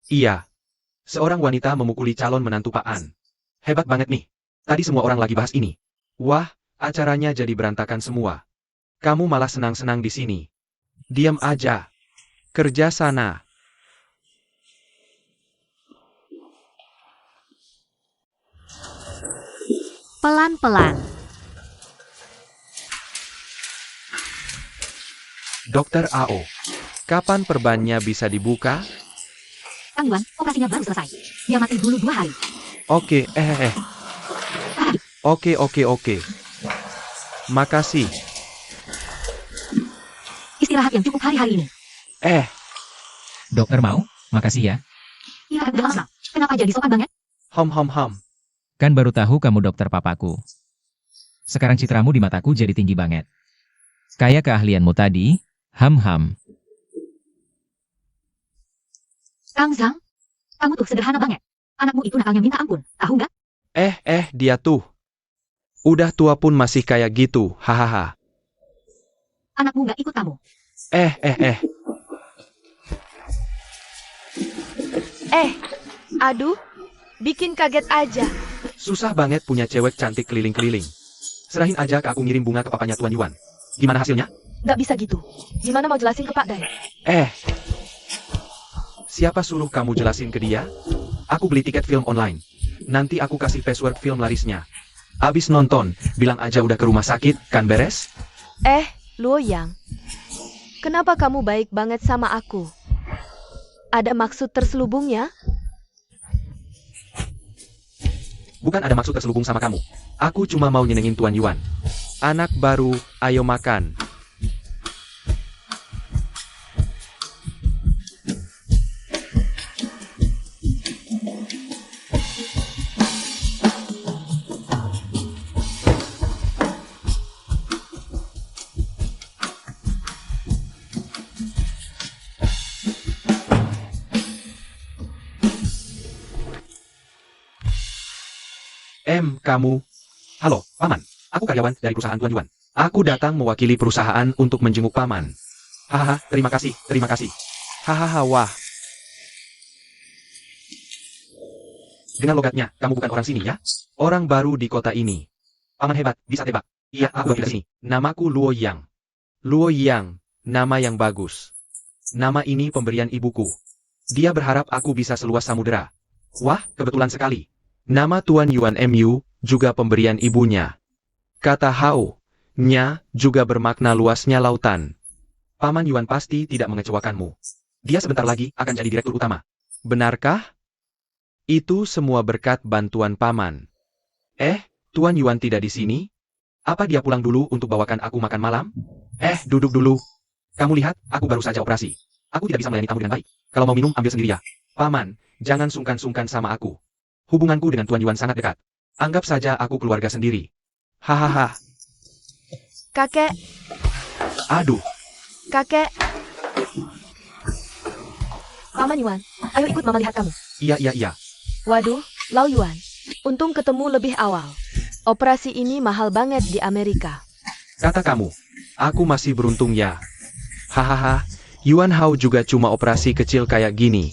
Iya. Seorang wanita memukuli calon menantu Pak An. Hebat banget nih. Tadi semua orang lagi bahas ini. Wah, acaranya jadi berantakan semua. Kamu malah senang-senang di sini. Diam aja. Kerja sana. Pelan-pelan. Dokter AO. Kapan perbannya bisa dibuka? Kang Yuan, operasinya baru selesai. Dia mati dulu 2 hari. Oke. Oke. Makasih. Istirahat yang cukup hari-hari ini. Dokter Mau, makasih ya. Iya, udah lama. Kenapa jadi sopan banget? Hom. Kan baru tahu kamu dokter papaku. Sekarang citramu di mataku jadi tinggi banget. Kayak keahlianmu tadi, ham. Kang Zhang, kamu tuh sederhana banget. Anakmu itu nakalnya minta ampun, tahu nggak? Dia tuh. Udah tua pun masih kayak gitu, hahaha. Anakmu nggak ikut kamu. Aduh, bikin kaget aja. Susah banget punya cewek cantik keliling-keliling. Serahin aja ke aku ngirim bunga ke papanya Tuan Yuan. Gimana hasilnya? Nggak bisa gitu. Gimana mau jelasin ke Pak Dai? Siapa suruh kamu jelasin ke dia? Aku beli tiket film online. Nanti aku kasih password film larisnya. Abis nonton, bilang aja udah ke rumah sakit, kan beres? Luo Yang. Kenapa kamu baik banget sama aku? Ada maksud terselubungnya? Bukan ada maksud terselubung sama kamu. Aku cuma mau nyenengin Tuan Yuan. Anak baru, ayo makan. Kamu. Halo, Paman. Aku karyawan dari perusahaan Tuan Yuan. Aku datang mewakili perusahaan untuk menjenguk Paman. Hahaha, terima kasih, terima kasih. Hahaha, wah. Dengan logatnya, kamu bukan orang sini ya? Orang baru di kota ini. Paman hebat, bisa tebak. Iya, aku dari sini. Namaku Luo Yang. Luo Yang, nama yang bagus. Nama ini pemberian ibuku. Dia berharap aku bisa seluas samudera. Wah, kebetulan sekali. Nama Tuan Yuan Mu juga pemberian ibunya. Kata Hao, nya juga bermakna luasnya lautan. Paman Yuan pasti tidak mengecewakanmu. Dia sebentar lagi akan jadi direktur utama. Benarkah? Itu semua berkat bantuan Paman. Tuan Yuan tidak di sini? Apa dia pulang dulu untuk bawakan aku makan malam? Duduk dulu. Kamu lihat, aku baru saja operasi. Aku tidak bisa melayani tamu dengan baik. Kalau mau minum, ambil sendiri ya. Paman, jangan sungkan-sungkan sama aku. Hubunganku dengan Tuan Yuan sangat dekat. Anggap saja aku keluarga sendiri. Hahaha. Kakek, Aduh, kakek. Paman Yuan, ayo ikut mama lihat kamu. iya. Waduh, Lau Yuan. Untung ketemu lebih awal. Operasi ini mahal banget di Amerika. Kata kamu, aku masih beruntung ya. Hahaha, Yuan Hao juga cuma operasi kecil kayak gini.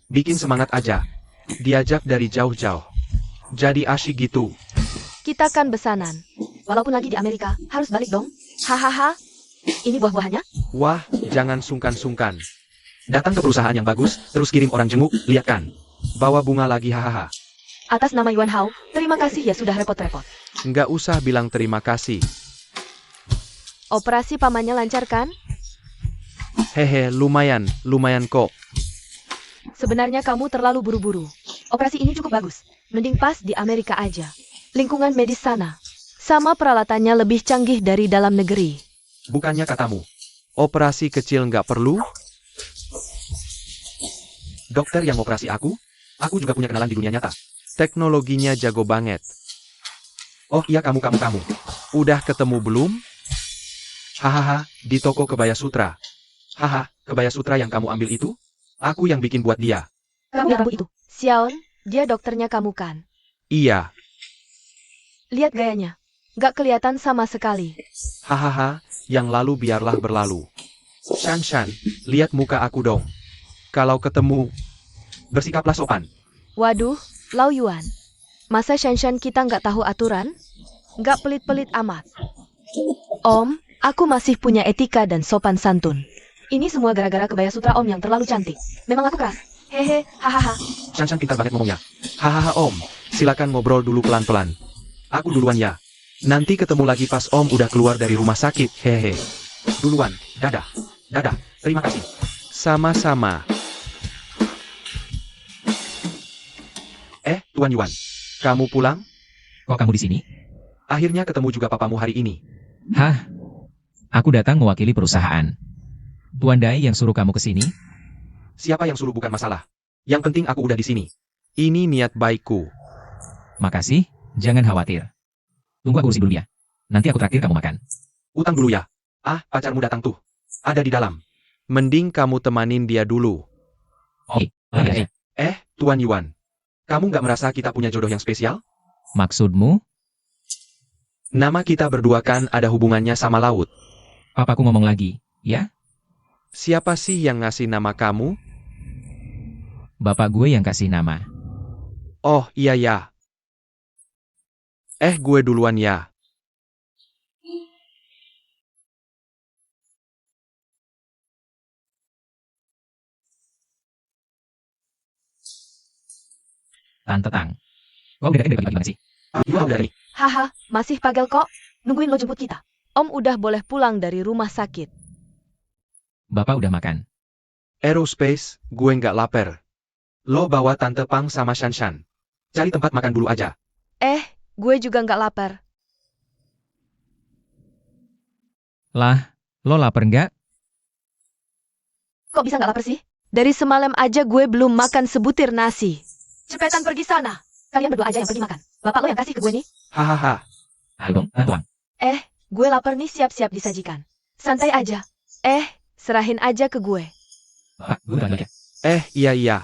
Bikin semangat aja. Diajak dari jauh-jauh. Jadi asyik gitu. Kita kan besanan. Walaupun lagi di Amerika, harus balik dong. Hahaha. Ini buah-buahannya? Wah, jangan sungkan-sungkan. Datang ke perusahaan yang bagus, terus kirim orang jenguk, lihat kan. Bawa bunga lagi hahaha. Atas nama Yuan Hao, terima kasih ya sudah repot-repot. Nggak usah bilang terima kasih. Operasi pamannya lancar kan? Hehe, lumayan kok. Sebenarnya kamu terlalu buru-buru. Operasi ini cukup bagus. Mending pas di Amerika aja. Lingkungan medis sana. Sama peralatannya lebih canggih dari dalam negeri. Bukannya katamu, operasi kecil nggak perlu? Dokter yang operasi aku juga punya kenalan di dunia nyata. Teknologinya jago banget. Oh iya kamu. Udah ketemu belum? Hahaha, di toko Kebaya Sutra. Haha, Kebaya Sutra yang kamu ambil itu? Aku yang bikin buat dia. Kamu yang rambut itu. Xiaon, dia dokternya kamu kan? Iya. Lihat gayanya. Gak kelihatan sama sekali. Hahaha, yang lalu biarlah berlalu. Shan, lihat muka aku dong. Kalau ketemu, bersikaplah sopan. Waduh, Lau Yuan. Masa Shanshan kita nggak tahu aturan? Nggak pelit-pelit amat. Om, aku masih punya etika dan sopan santun. Ini semua gara-gara Kebaya Sutra Om yang terlalu cantik. Memang aku keras. Hehe, hahaha. Shan pintar banget ngomongnya. Hahaha Om, silakan ngobrol dulu pelan-pelan. Aku duluan ya. Nanti ketemu lagi pas Om udah keluar dari rumah sakit. Hehe. Duluan, dadah. Terima kasih. Sama-sama. Tuan Yuan, kamu pulang? Kok kamu di sini? Akhirnya ketemu juga papamu hari ini. Hah? Aku datang mewakili perusahaan. Tuan Dai yang suruh kamu ke sini? Siapa yang suruh bukan masalah. Yang penting aku udah di sini. Ini niat baikku. Makasih, jangan khawatir. Tunggu aku urus dulu ya. Nanti aku traktir kamu makan. Utang dulu ya. Pacarmu datang tuh. Ada di dalam. Mending kamu temanin dia dulu. Oke, aja. Tuan Yuan. Kamu nggak merasa kita punya jodoh yang spesial? Maksudmu? Nama kita berdua kan ada hubungannya sama laut. Papaku ngomong lagi, ya? Siapa sih yang ngasih nama kamu? Bapak gue yang kasih nama. Oh, iya ya. Gue duluan ya. Tante Tang. Kau udah dari pagi sih? Udah nih. Haha, masih pagel kok. Nungguin lo jemput kita. Om udah boleh pulang dari rumah sakit. Bapak udah makan. Aerospace, gue nggak lapar. Lo bawa Tante Pang sama Shan. Cari tempat makan dulu aja. Gue juga nggak lapar. Lah, lo lapar nggak? Kok bisa nggak lapar sih? Dari semalam aja gue belum makan sebutir nasi. Cepetan pergi sana. Kalian berdua aja yang pergi makan. Bapak lo yang kasih ke gue nih. Hahaha. Ayo dong, tuang. Gue lapar nih, siap-siap disajikan. Santai aja. Serahin aja ke gue. Bapak, gue udah aja. Iya.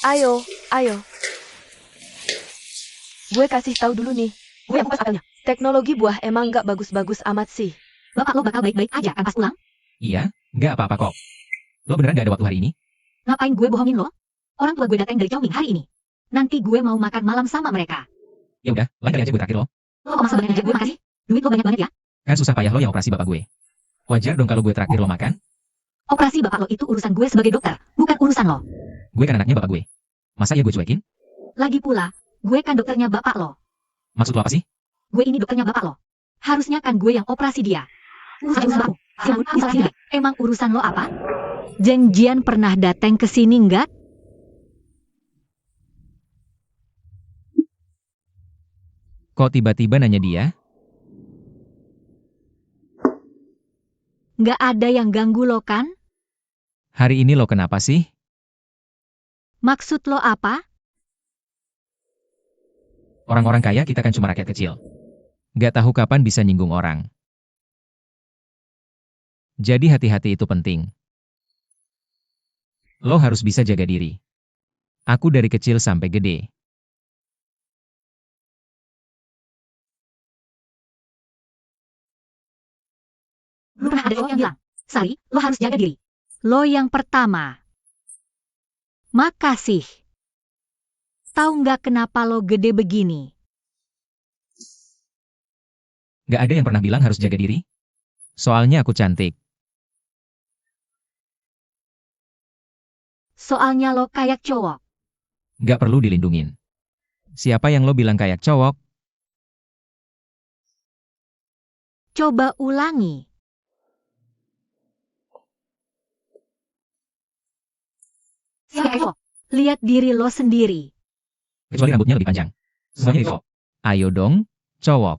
Ayo. Gue kasih tahu dulu nih. Gue yang kupas apelnya. Teknologi buah emang nggak bagus-bagus amat sih. Bapak lo bakal baik-baik aja kan pas pulang? Iya, nggak apa-apa kok. Lo beneran nggak ada waktu hari ini? Ngapain gue bohongin lo? Orang tua gue datang dari Chongqing hari ini. Nanti gue mau makan malam sama mereka. Ya udah, lain kali aja gue traktir lo. Lo kok masa banyak ngajak gue makan sih? Duit lo banyak banget ya? Kan susah payah lo yang operasi bapak gue. Wajar dong kalau gue traktir lo makan. Operasi bapak lo itu urusan gue sebagai dokter, bukan urusan lo. Gue kan anaknya bapak gue. Masa ya gue cuekin? Lagi pula, gue kan dokternya bapak lo. Maksud lo apa sih? Gue ini dokternya bapak lo. Harusnya kan gue yang operasi dia. Urusan bapak. Siapa bisa sini? Emang urusan lo apa? Zheng Jian pernah datang ke sini nggak? Kok tiba-tiba nanya dia? Nggak ada yang ganggu lo kan? Hari ini lo kenapa sih? Maksud lo apa? Orang-orang kaya kita kan cuma rakyat kecil. Nggak tahu kapan bisa nyinggung orang. Jadi hati-hati itu penting. Lo harus bisa jaga diri. Aku dari kecil sampai gede. Belum pernah ada cowok yang bilang, Sari, lo harus jaga diri. Lo yang pertama. Makasih. Tahu nggak kenapa lo gede begini? Nggak ada yang pernah bilang harus jaga diri. Soalnya aku cantik. Soalnya lo kayak cowok. Nggak perlu dilindungin. Siapa yang lo bilang kayak cowok? Coba ulangi. Siapa kayak cowok? Lihat diri lo sendiri. Kecuali rambutnya lebih panjang. Semuanya itu. Ayo dong, cowok.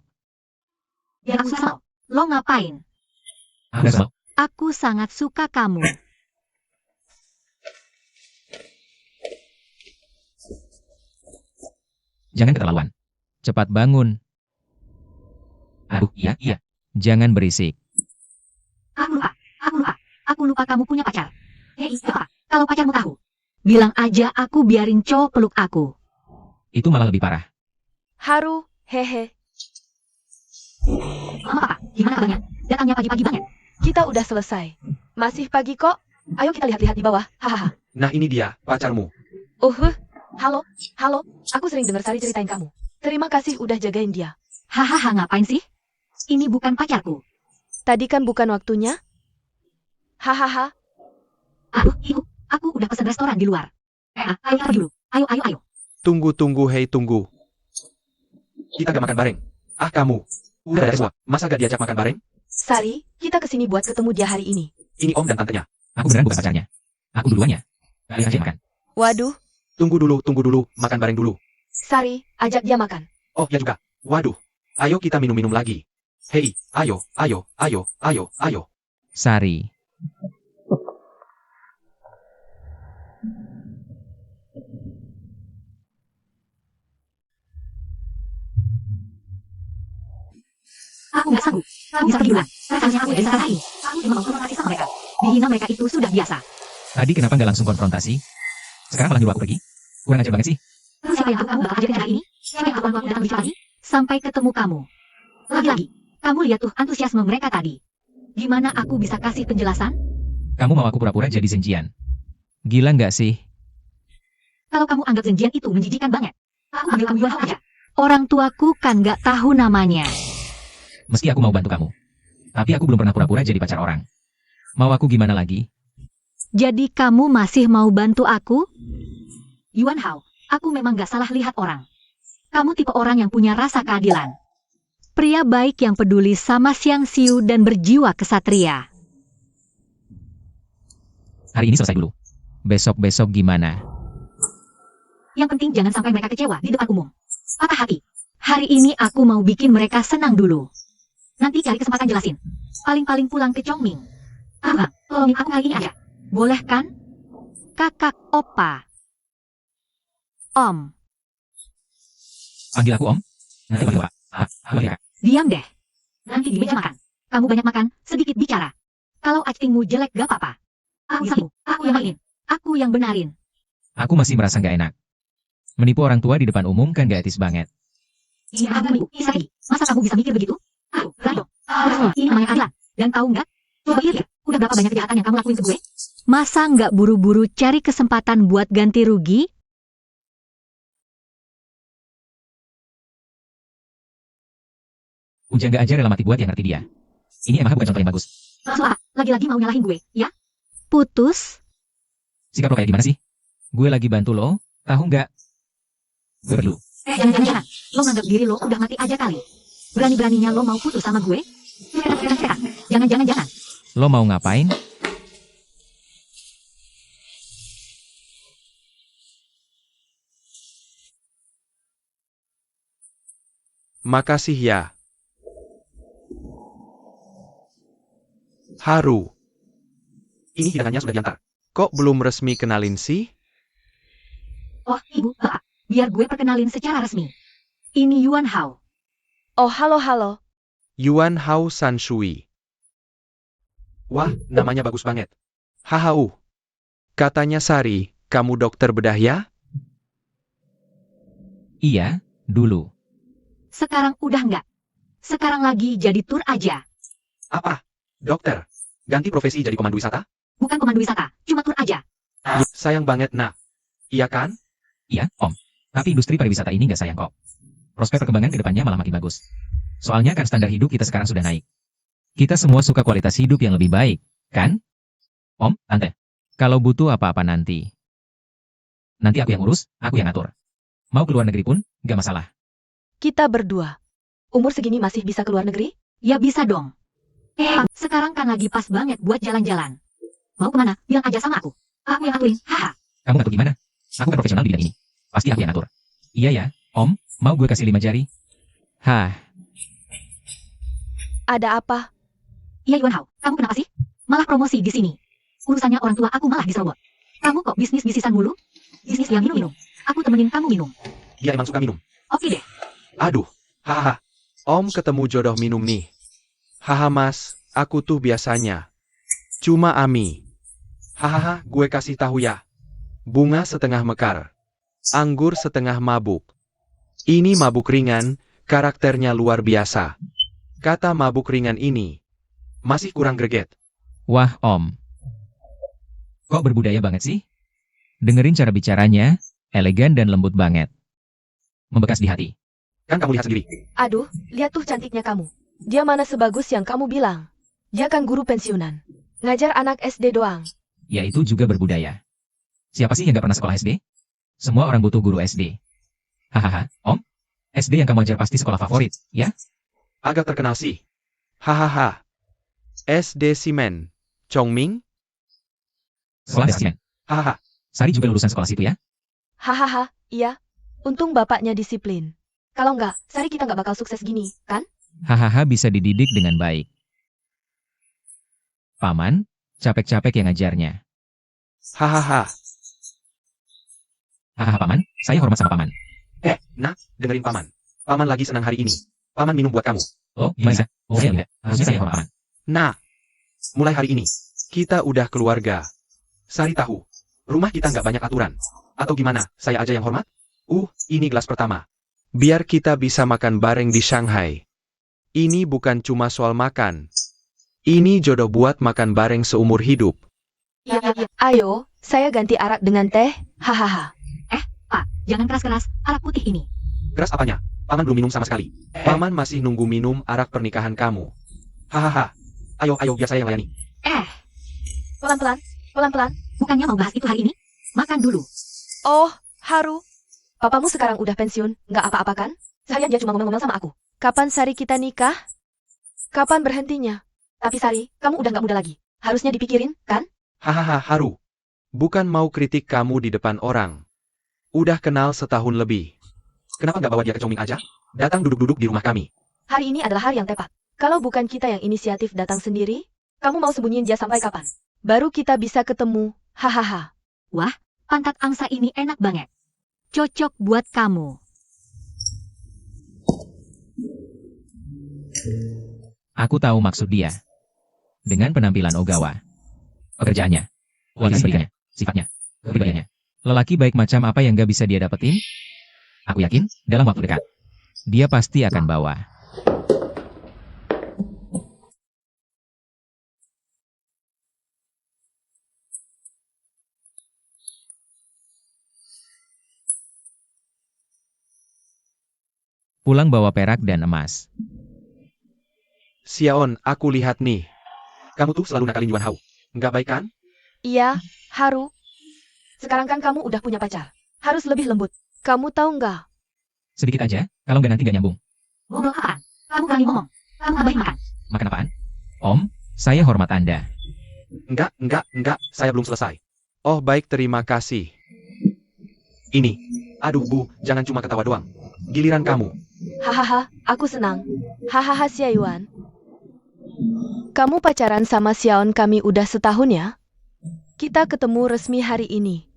Ya aku sama lo. Lo ngapain? Aku nggak mau. Aku sangat suka kamu. Jangan keterlaluan. Cepat bangun. Aduh, iya. Jangan berisik. Aku lupa kamu punya pacar. Hei, apa? Kalau pacarmu tahu, bilang aja aku biarin cowok peluk aku. Itu malah lebih parah. Haru, hehe. Mama, gimana kabarnya? Datangnya pagi-pagi banget. Kita udah selesai. Masih pagi kok. Ayo kita lihat-lihat di bawah. Hahaha. Nah ini dia, pacarmu. Halo. Aku sering dengar Sari ceritain kamu. Terima kasih udah jagain dia. Hahaha, ngapain sih? Ini bukan pacarku. Tadi kan bukan waktunya? Hahaha. Aduh, ibu, aku udah pesen restoran di luar. Ayo pergi dulu. Ayo. Tunggu, hei tunggu. Kita gak makan bareng. Kamu. Udah ada semua, masa gak diajak makan bareng? Sari, kita kesini buat ketemu dia hari ini. Ini om dan tantenya. Aku beneran bukan pacarnya. Aku duluannya. Kalian aja makan. Waduh, Tunggu dulu, makan bareng dulu. Sari, ajak dia makan. Oh ya juga, waduh. Ayo kita minum-minum lagi. Hei, ayo. Sari. Aku nggak sanggup. Kamu bisa pergi duluan. Rasanya aku dari sana ini. Aku cuma mau konfrontasi sama mereka. Dihina mereka itu sudah biasa. Tadi kenapa nggak langsung konfrontasi? Sekarang malah nyuruh aku pergi? Kurang ajar banget sih. Terus siapa yang tahu kamu bakal ajarin cara ini? Siapa yang tahu aku datang lebih cepat lagi? Sampai ketemu kamu. Lagi-lagi, kamu lihat tuh antusiasme mereka tadi. Gimana aku bisa kasih penjelasan? Kamu mau aku pura-pura jadi Zenjian? Gila nggak sih? Kalau kamu anggap Zenjian itu menjijikan banget, aku panggil kamu Yuan Hao aja. Orang tuaku kan nggak tahu namanya. Meski aku mau bantu kamu. Tapi aku belum pernah pura-pura jadi pacar orang. Mau aku gimana lagi? Jadi kamu masih mau bantu aku? Yuan Hao, aku memang gak salah lihat orang. Kamu tipe orang yang punya rasa keadilan. Pria baik yang peduli sama Xiang Xiu dan berjiwa kesatria. Hari ini selesai dulu. Besok-besok gimana? Yang penting jangan sampai mereka kecewa di depan umum. Patah hati. Hari ini aku mau bikin mereka senang dulu. Nanti cari kesempatan jelasin. Paling-paling pulang ke Chongming. Bang, tolongin aku hari ini aja. Boleh kan? Kakak Opa. Om. Panggil aku Om. Nanti panggil Pak. Ya. Diam deh. Nanti di meja makan. Kamu banyak makan, sedikit bicara. Kalau actingmu jelek gak apa-apa. Aku yang mainin. Aku yang benarin. Aku masih merasa nggak enak. Menipu orang tua di depan umum kan gak etis banget. Iya, kamu Isaki. Masa kamu bisa mikir begitu? Berani dong. Ini namanya keadilan. Dan tahu nggak? Coba lihat, udah berapa banyak kejahatan yang kamu lakuin ke gue? Masa nggak buru-buru cari kesempatan buat ganti rugi? Ujang gak aja rela mati buat yang ngerti dia. Ini emang bukan contoh yang bagus. Soal, lagi-lagi mau nyalahin gue, ya? Putus? Sikap lo kayak gimana sih? Gue lagi bantu lo, tahu nggak? Gue perlu. Jangan. Lo nganggap diri lo udah mati aja kali. Berani-beraninya lo mau putus sama gue? Jangan. Lo mau ngapain? Makasih ya. Haru. Ini hidangannya sudah diantar. Kok belum resmi kenalin sih? Oh, ibu, bapak. Biar gue perkenalin secara resmi. Ini Yuan Hao. Oh, halo. Yuan Hao Sanshui. Wah, namanya bagus banget. Hahau. Katanya Sari, kamu dokter bedah ya? Iya, dulu. Sekarang udah nggak. Sekarang lagi jadi tur aja. Apa? Dokter? Ganti profesi jadi pemandu wisata? Bukan pemandu wisata, cuma tur aja. Sayang banget, nak. Iya kan? Iya, Om. Tapi industri pariwisata ini nggak sayang kok. Prospek perkembangan ke depannya malah makin bagus. Soalnya kan standar hidup kita sekarang sudah naik. Kita semua suka kualitas hidup yang lebih baik, kan? Om, Tante. Kalau butuh apa-apa nanti aku yang urus, aku yang atur. Mau keluar negeri pun, nggak masalah. Kita berdua. Umur segini masih bisa keluar negeri? Ya bisa dong. Sekarang kan lagi pas banget buat jalan-jalan. Mau kemana? Bilang aja sama aku. Aku yang aturin, haha. Kamu ngatur gimana? Aku kan profesional di bidang ini. Pasti aku yang atur. Iya ya, Om. Mau gue kasih 5 jari? Hah, Ada apa? Iya Yuan Hao, kamu kenapa sih? Malah promosi di sini. Urusannya orang tua aku malah diserobot. Kamu kok bisnis-bisnisan mulu? Bisnis yang minum-minum. Aku temenin kamu minum. Dia emang suka minum. Oke deh. Aduh, hahaha. Om ketemu jodoh minum nih. Haha mas, aku tuh biasanya cuma Ami. Hahaha, gue kasih tahu ya. Bunga setengah mekar. Anggur setengah mabuk. Ini mabuk ringan, karakternya luar biasa. Kata mabuk ringan ini masih kurang greget. wah Om. Kok berbudaya banget sih? Dengerin cara bicaranya, elegan dan lembut banget. Membekas di hati. Kan kamu lihat sendiri. Aduh, lihat tuh cantiknya kamu. Dia mana sebagus yang kamu bilang? Dia kan guru pensiunan. Ngajar anak SD doang. Ya itu juga berbudaya. Siapa sih yang gak pernah sekolah SD? Semua orang butuh guru SD. Hahaha, Om. SD yang kamu ajar pasti sekolah favorit, ya? Agak terkenal sih. Hahaha. SD Simen. Chongming. Sekolah Desimen. Hahaha. Sari juga lulusan sekolah situ ya? Hahaha, iya. Untung bapaknya disiplin. Kalau enggak, Sari kita nggak bakal sukses gini, kan? Hahaha bisa dididik dengan baik. Paman, capek-capek yang ngajarnya. Hahaha. Hahaha Paman, saya hormat sama Paman. Nak, dengerin paman. Paman lagi senang hari ini. Paman minum buat kamu. Oh, gimana? Oh iya, harusnya saya hormat Paman. Nah, mulai hari ini, kita udah keluarga. Sari tahu, rumah kita nggak banyak aturan. Atau gimana, saya aja yang hormat? Ini gelas pertama. Biar kita bisa makan bareng di Shanghai. Ini bukan cuma soal makan. Ini jodoh buat makan bareng seumur hidup. Iya. Ayo, saya ganti arak dengan teh. Hahaha. Pak, jangan keras-keras, arak putih ini. Keras apanya? Paman belum minum sama sekali. Paman masih nunggu minum arak pernikahan kamu. Hahaha. Ayo, biar saya yang layani. Pelan-pelan. Bukannya mau bahas itu hari ini? Makan dulu. Oh, Haru. Papamu sekarang udah pensiun, nggak apa-apa kan? Seharian dia cuma ngomel-ngomel sama aku. Kapan Sari kita nikah? Kapan berhentinya? Tapi Sari, kamu udah nggak muda lagi. Harusnya dipikirin, kan? Hahaha, Haru. Bukan mau kritik kamu di depan orang. Udah kenal setahun lebih. Kenapa nggak bawa dia ke Chongming aja? Datang duduk-duduk di rumah kami. Hari ini adalah hari yang tepat. Kalau bukan kita yang inisiatif datang sendiri, kamu mau sembunyiin dia sampai kapan? Baru kita bisa ketemu, hahaha. Pantat angsa ini enak banget. Cocok buat kamu. Aku tahu maksud dia. Dengan penampilan Ogawa. Pekerjaannya. Kualitas pendidikannya. Sifatnya. Kepribadiannya. Lelaki baik macam apa yang gak bisa dia dapetin? Aku yakin, dalam waktu dekat, dia pasti akan bawa. Pulang bawa perak dan emas. Xiaon, aku lihat nih. Kamu tuh selalu nakalin Yuan Hao. Nggak baik kan? Iya, Haru. Sekarang kan kamu udah punya pacar. Harus lebih lembut. Kamu tahu nggak? Sedikit aja, kalau nggak nanti nggak nyambung. Ngobrol apaan? Kamu kali ngomong. Kamu abahin makan. Makan apaan? Om, saya hormat Anda. Enggak, saya belum selesai. Oh baik, terima kasih. Ini. Aduh Bu, jangan cuma ketawa doang. Giliran kamu. Hahaha, aku senang. Hahaha, Xiaoyuan. Kamu pacaran sama Xiaon kami udah setahun ya? Kita ketemu resmi hari ini.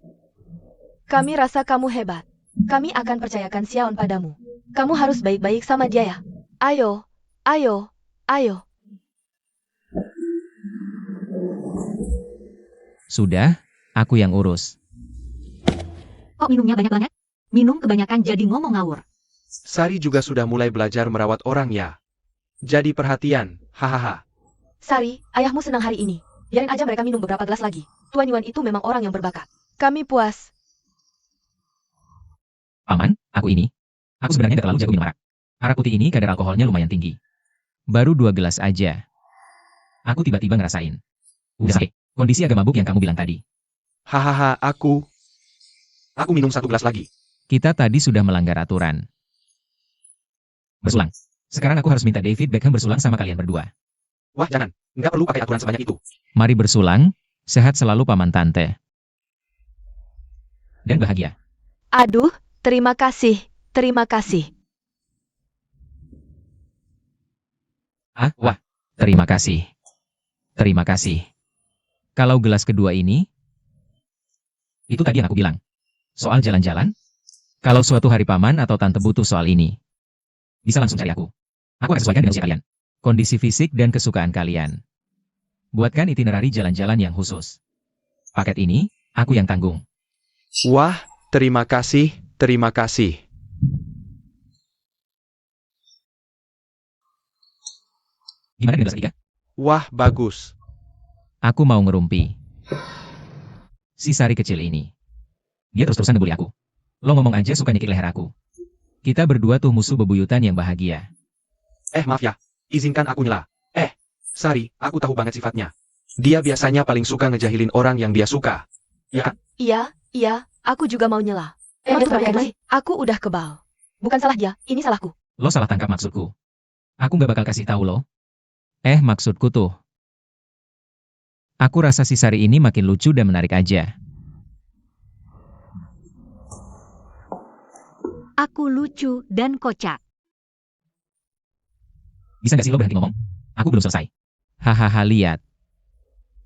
Kami rasa kamu hebat. Kami akan percayakan Xiaon padamu. Kamu harus baik-baik sama dia ya. Ayo. Sudah, aku yang urus. Kok minumnya banyak banget? Minum kebanyakan jadi ngomong ngawur. Sari juga sudah mulai belajar merawat orang ya. Jadi perhatian, hahaha. Sari, ayahmu senang hari ini. Biarin aja mereka minum beberapa gelas lagi. Tuan Yuan itu memang orang yang berbakat. Kami puas. Paman, aku ini. Aku sebenarnya gak terlalu jago minum arak. Arak putih ini kadar alkoholnya lumayan tinggi. Baru 2 gelas aja. Aku tiba-tiba ngerasain. Udah sakit. Kondisi agak mabuk yang kamu bilang tadi. Hahaha, aku minum 1 gelas lagi. Kita tadi sudah melanggar aturan. Bersulang. Sekarang aku harus minta David Beckham bersulang sama kalian berdua. Wah jangan, nggak perlu pakai aturan sebanyak itu. Mari bersulang, sehat selalu paman tante. Dan bahagia. Aduh, terima kasih. Terima kasih. Wah, terima kasih. Terima kasih. Kalau gelas kedua ini, itu tadi yang aku bilang. Soal jalan-jalan, kalau suatu hari paman atau tante butuh soal ini, bisa langsung cari aku. Aku akan sesuaikan dengan usia kalian, kondisi fisik dan kesukaan kalian. Buatkan itinerari jalan-jalan yang khusus. Paket ini, aku yang tanggung. Wah, terima kasih, terima kasih. Gimana dengan gelas ketiga? Wah, bagus. Aku mau ngerumpi. Si Sari kecil ini. Dia terus-terusan ngebully aku. Lo ngomong aja suka nyekik leher aku. Kita berdua tuh musuh bebuyutan yang bahagia. Maaf ya, izinkan aku nyela. Sari, aku tahu banget sifatnya. Dia biasanya paling suka ngejahilin orang yang dia suka. Ya kan? Iya, aku juga mau nyela. Emang sih, aku udah kebal. Bukan salah dia, ini salahku. Lo salah tangkap maksudku. Aku gak bakal kasih tahu lo. Maksudku tuh. Aku rasa si Sari ini makin lucu dan menarik aja. Aku lucu dan kocak. Bisa gak sih lo berhenti ngomong? Aku belum selesai. Hahaha, lihat.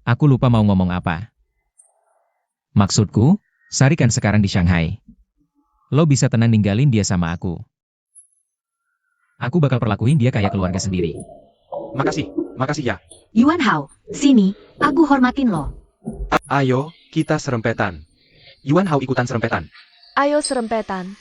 Aku lupa mau ngomong apa. Maksudku, Sari kan sekarang di Shanghai. Lo bisa tenang ninggalin dia sama aku. Aku bakal perlakuin dia kayak keluarga sendiri. Makasih ya. Yuan Hao, sini, aku hormatin lo. Ayo, kita serempetan. Yuan Hao ikutan serempetan. Ayo serempetan.